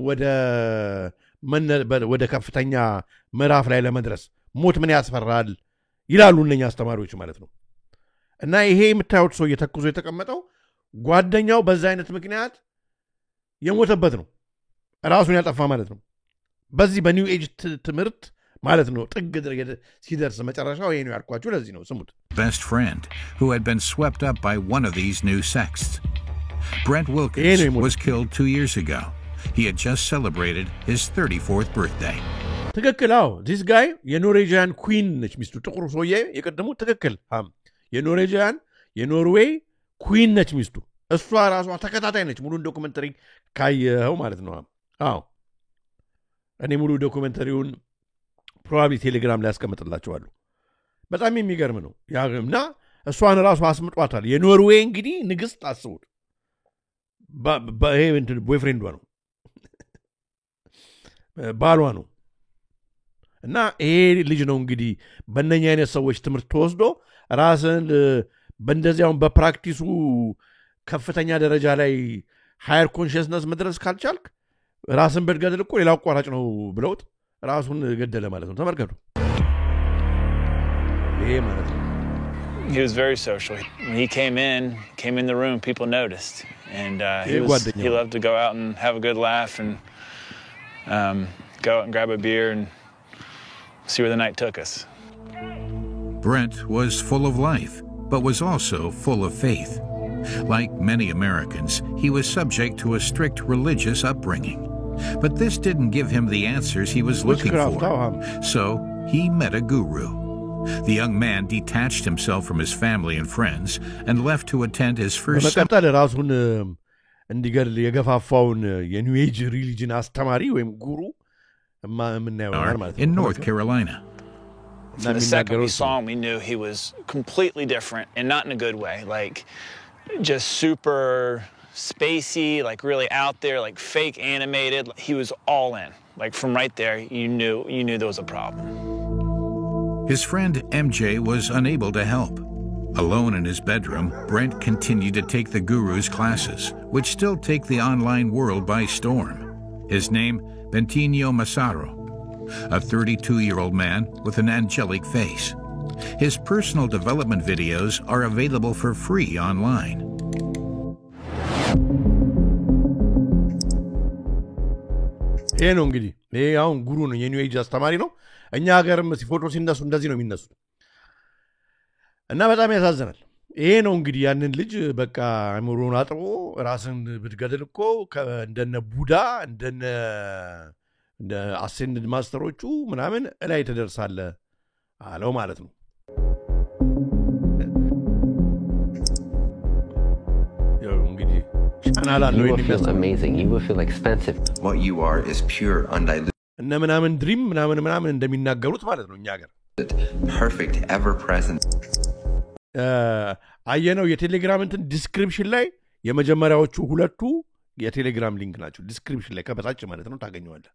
Speaker 2: ወደ ከፍተኛ ምዕራፍ ላይ ለመድረስ ሞት ምን ያስፈራል ይላሉ እነኛ አስተማሪዎች ማለት ነው እና ይሄ የምታዩት ሰው እየተከዙ የተቀመጠው ጓደኛው በዛ አይነት ምክንያት የሞተበት ነው ራሱን ያጠፋ ማለት ነው በዚህ በኒው ኤጅ ትምህርት ማለት ነው ጥግ ሲደርስ መጨረሻው ይሄ ነው ያልኳችሁ ለዚህ ነው ስሙት
Speaker 11: best friend who had been swept up by one of these new sects Brent Wilkins was killed 2 years ago he had just celebrated his 34th birthday
Speaker 2: ትክክል this guy የኖርዌጂያን ኩዊን ነች ሚስቱ ጥቁሩ ሰውዬ የቀደሙ ትክክል የኖርዌጂያን የኖርዌይ ኩዊን ነች ሚስቱ እሷ ራሷ ተከታታይ ነች ሙሉ ዶክመንተሪ ካየው ማለት ነው እኔ ሙሉ ዶክመንተሪውን ፕሮባብሊ ቴሌግራም ላይ አስቀምጥላችኋለሁ በጣም የሚገርም ነው ያግምና እሷን ራሷ አስምጧታል የኖርዌይ እንግዲህ ንግስት አስቡት ይሄ እንትን ቦይፍሬንዷ ነው ባሏ ነው እና ይሄ ልጅ ነው እንግዲህ በእነኛ አይነት ሰዎች ትምህርት ተወስዶ ራስን በእንደዚያውን በፕራክቲሱ ከፍተኛ ደረጃ ላይ ሃየር ኮንሽስነስ መድረስ ካልቻልክ ራስን በድገደል እኮ ሌላ አቋራጭ ነው ብለውት ራሱን ገደለ ማለት ነው ተመልከቱ ይሄ ማለት ነው
Speaker 18: He was very social. When he came in the room, people noticed. And he loved to go out and have a good laugh and go out and grab a beer and see where the night took us.
Speaker 11: Brent was full of life, but was also full of faith. Like many Americans, he was subject to a strict religious upbringing. But this didn't give him the answers he was looking for. So he met a guru. The young man detached himself from his family and friends and left to attend his first in North Carolina.
Speaker 18: From the second we saw him, we knew he was completely different, and not in a good way. Like, just super spacey, like really out there, like fake animated. He was all in. Like from right there, you knew there was a problem.
Speaker 11: His friend MJ was unable to help. Alone in his bedroom, Brent continued to take the guru's classes, which still take the online world by storm. His name, Bentinho Massaro, a 32-year-old man with an angelic face. His personal development videos are available for free online.
Speaker 2: ይሄ ነው እንግዲህ ይሄ አሁን ጉሩ ነው የኒው ኤጅ አስተማሪ ነው እኛ ሀገርም ሲፎቶ ሲነሱ እንደዚህ ነው የሚነሱት እና በጣም ያሳዝናል ይሄ ነው እንግዲህ ያንን ልጅ በቃ አእምሮውን አጥቦ ራስን ብትገድል እኮ እንደነ ቡዳ እንደነ አሴንድ ማስተሮቹ ምናምን ላይ ተደርሳለ አለው ማለት ነው እንግዲህ ቻናል
Speaker 19: You will feel amazing. You will feel expensive.
Speaker 20: What you are is pure, undiluted.
Speaker 2: እና ምናምን ድሪም ምናምን እንደሚናገሩት ማለት ነው እኛ ሀገር
Speaker 20: perfect, ever present.
Speaker 2: አየነው የቴሌግራም እንትን ዲስክሪፕሽን ላይ የመጀመሪያዎቹ ሁለቱ የቴሌግራም ሊንክ ናቸው ዲስክሪፕሽን ላይ ከበታች ማለት ነው ታገኘዋለህ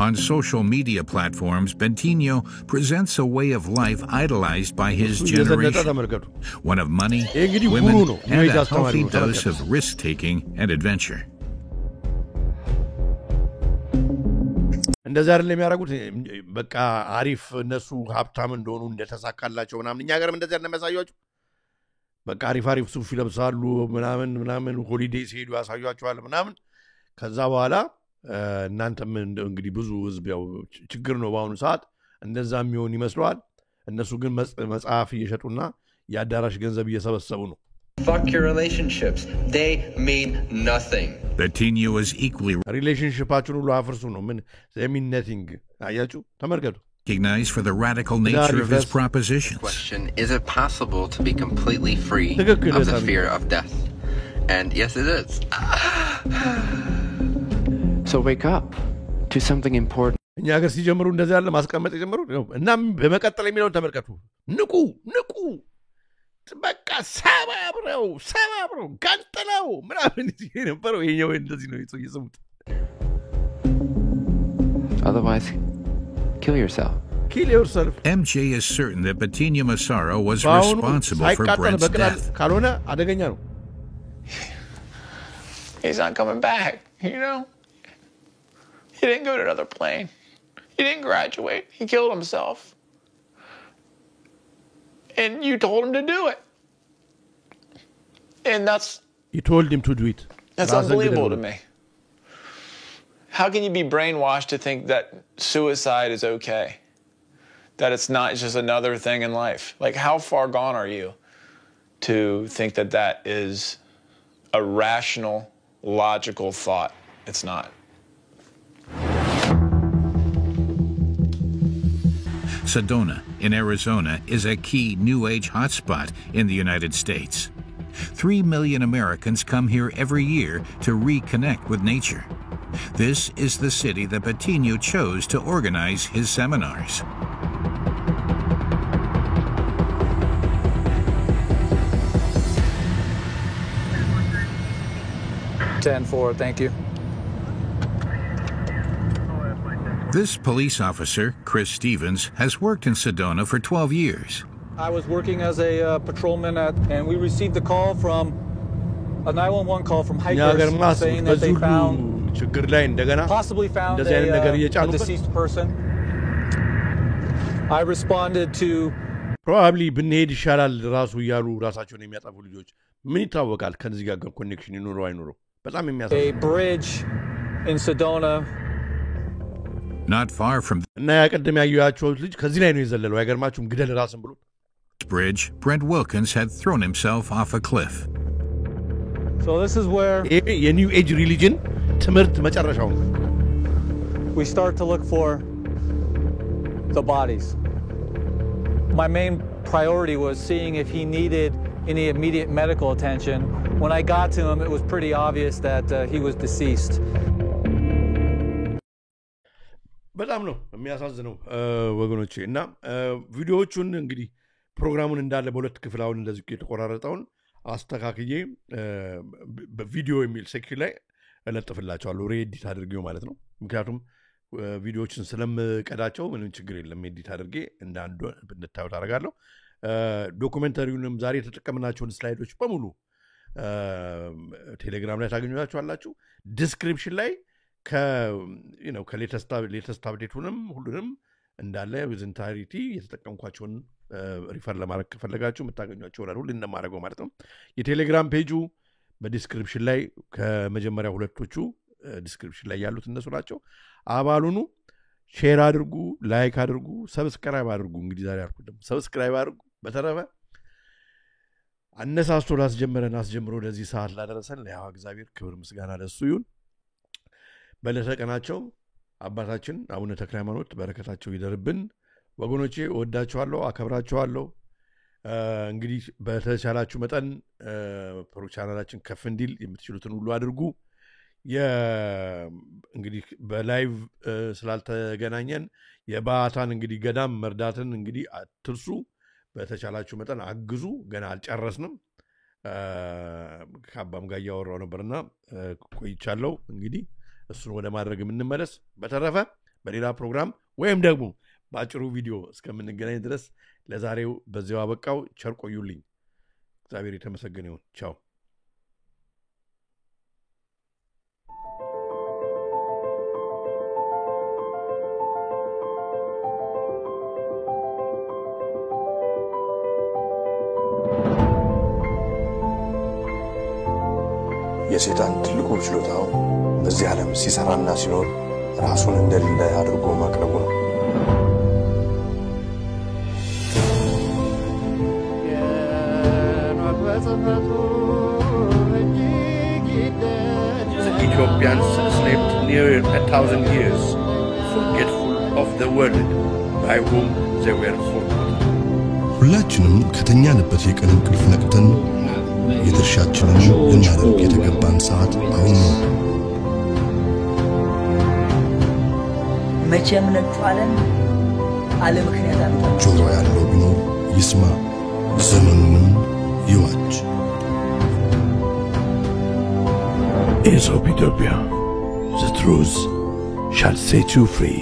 Speaker 11: On social media platforms, Bentinho presents a way of life idolized by his generation. One of money, women, and a healthy dose of risk-taking and adventure.
Speaker 2: እንደዛ አይደለም የሚያደርጉት በቃ አሪፍ እነሱ ሀብታም እንደሆኑ እንደተሳካላቸው ምናምን እኛ ሀገርም እንደዛ እንደሚያሳዩአቸው በቃ አሪፍ ሱፍ ይለብሳሉ ምናምን ሆሊዴይ ሲሄዱ ያሳዩአቸዋል ምናምን ከዛ በኋላ እናንተም እንግዲህ ብዙ ህዝብ ያው ችግር ነው ባሁኑ ሰዓት እንደዛ የሚሆን ይመስላል እነሱ ግን መጽሐፍ እየሸጡና ያዳራሽ ገንዘብ እየሰበሰቡ ነው
Speaker 20: Fuck your relationships. They mean nothing.
Speaker 11: Bentinho is equally
Speaker 2: relationshipachun ሁሉ አፍርሱ ነው ምን they mean nothing አያችሁ ተመልከቱ
Speaker 11: recognized for the radical nature of his propositions.
Speaker 20: Question, is it possible to be completely free of the fear of death? And yes it is.
Speaker 19: So wake up to something important.
Speaker 2: እኛ ሀገር ሲጀምሩ እንደዛ ያለ ማስቀመጥ የጀመሩ እና በመቀጠል የሚለውን ተመልከቱ ንቁ በቃ ሰባብረው ጋንጥለው ምናምን የነበረው ይሄኛው እንደዚህ ነው ይሰሙት
Speaker 19: Otherwise, kill yourself.
Speaker 2: Kill yourself.
Speaker 11: MJ is certain that Bentinho Massaro was responsible for Brent's death.
Speaker 2: ካልሆነ አደገኛ ነው
Speaker 18: He's not coming back, you know? He didn't go to another plane. He didn't graduate. He killed himself. And you told him to do it. And that's...
Speaker 2: You told him to do it.
Speaker 18: That's unbelievable to me. How can you be brainwashed to think that suicide is okay? That it's not just another thing in life? Like, how far gone are you to think that that is a rational, logical thought? It's not.
Speaker 11: Sedona in Arizona is a key New Age hotspot in the United States. 3 million Americans come here every year to reconnect with nature. This is the city that Bentinho chose to organize his seminars.
Speaker 9: 10-4, thank you.
Speaker 11: This police officer, Chris Stevens, has worked in Sedona for 12 years.
Speaker 9: I was working as a patrolman and we received a call from a 911 call from hikers saying that they possibly found a deceased person. I responded to
Speaker 2: probably ብንሄድ ይሻላል ራሱ ያሉ ራሳቸውን የሚያጠፉ ልጆች ምን ይታወቃል ከዚህ ጋር ኮኔክሽን ይኑሩ አይኑሩ በጣም የሚያሳዝን
Speaker 9: a bridge in Sedona
Speaker 11: not far from
Speaker 2: እና ያቀደም ያዩያቸው ልጅ ከዚህ ላይ ነው የዘለለው አይገርማችሁም ግደል ራስን ብሎ
Speaker 11: bridge Brent Wilkins had thrown himself off a cliff.
Speaker 9: So this is where
Speaker 2: a new age religion ትምህርት መጨረሻው
Speaker 9: we start to look for the bodies. My main priority was seeing if he needed any immediate medical attention. When I got to him, it was pretty obvious that he was deceased.
Speaker 2: በጣም ነው የሚያሳዝነው ወገኖቼ እና ቪዲዮዎቹን እንግዲህ ፕሮግራሙን እንዳለ በሁለት ክፍል አሁን እንደዚህ የተቆራረጠውን አስተካክዬ በቪዲዮ የሚል ሴክሽን ላይ እለጥፍላችኋለሁ ሬዲት አድርጌው ማለት ነው ምክንያቱም ቪዲዮዎችን ስለምቀዳቸው ምንም ችግር የለም ኤዲት አድርጌ እንዳንዱ እንድታዩት አደርጋለሁ ዶኩሜንታሪውንም ዛሬ የተጠቀምናቸውን ስላይዶች በሙሉ ቴሌግራም ላይ ታገኙታላችሁ ዲስክሪፕሽን ላይ ከሌተስት አፕዴቱንም ሁሉንም እንዳለ ዊዝንታሪቲ የተጠቀምኳቸውን ሪፈር ለማድረግ ከፈለጋችሁ የምታገኟቸው ይሆናል ሁሉ እንደማደርገው ማለት ነው የቴሌግራም ፔጁ በዲስክሪፕሽን ላይ ከመጀመሪያ ሁለቶቹ ዲስክሪፕሽን ላይ ያሉት እነሱ ናቸው አባሉኑ ሼር አድርጉ ላይክ አድርጉ ሰብስክራይብ አድርጉ እንግዲህ ዛሬ አልኩት ደግሞ ሰብስክራይብ አድርጉ በተረፈ አነሳስቶ ላስጀመረን አስጀምሮ ለዚህ ሰዓት ላደረሰን ለያው እግዚአብሔር ክብር ምስጋና ለሱ ይሁን በለተቀናቸው አባታችን አቡነ ተክለ ሃይማኖት በረከታቸው ይደርብን ወገኖቼ ወዳችኋለሁ አከብራችኋለሁ እንግዲህ በተቻላችሁ መጠን ፕሮግራማችን ከፍ እንዲል የምትችሉትን ሁሉ አድርጉ እንግዲህ በላይቭ ስላልተገናኘን የባታን እንግዲህ ገዳም መርዳትን እንግዲህ አትርሱ በተቻላችሁ መጠን አግዙ ገና አልጨረስንም ከአባም ጋር ያወራው ነበርና ቆይቻለሁ እንግዲህ እሱን ወደ ማድረግ የምንመለስ በተረፈ በሌላ ፕሮግራም ወይም ደግሞ ባጭሩ ቪዲዮ እስከምንገናኝ ድረስ ለዛሬው በዚያው አበቃው ቸር ቆዩልኝ እግዚአብሔር የተመሰገነ ይሁን ቻው
Speaker 1: የሰይጣን ትልቁ ችሎታው በዚህ ዓለም ሲሰራና ሲኖር ራሱን እንደሌለ አድርጎ ማቅረቡ ነው
Speaker 2: The Ethiopians slept near 1,000 years, forgetful of the world by whom they were forgotten.
Speaker 21: ሁላችንም ከተኛንበት የቀን እንቅልፍ ነቅተን የድርሻችንን ልናደርግ የተገባን ሰዓት አሁን ነው።
Speaker 4: መቼም ነጥፋለን አለ ምክንያት አምጣ
Speaker 21: ጆሮ ያለው ቢኖር ይስማ ዘመኑንም ይዋጅ።
Speaker 5: Aesop Ethiopia, the truth shall set you free.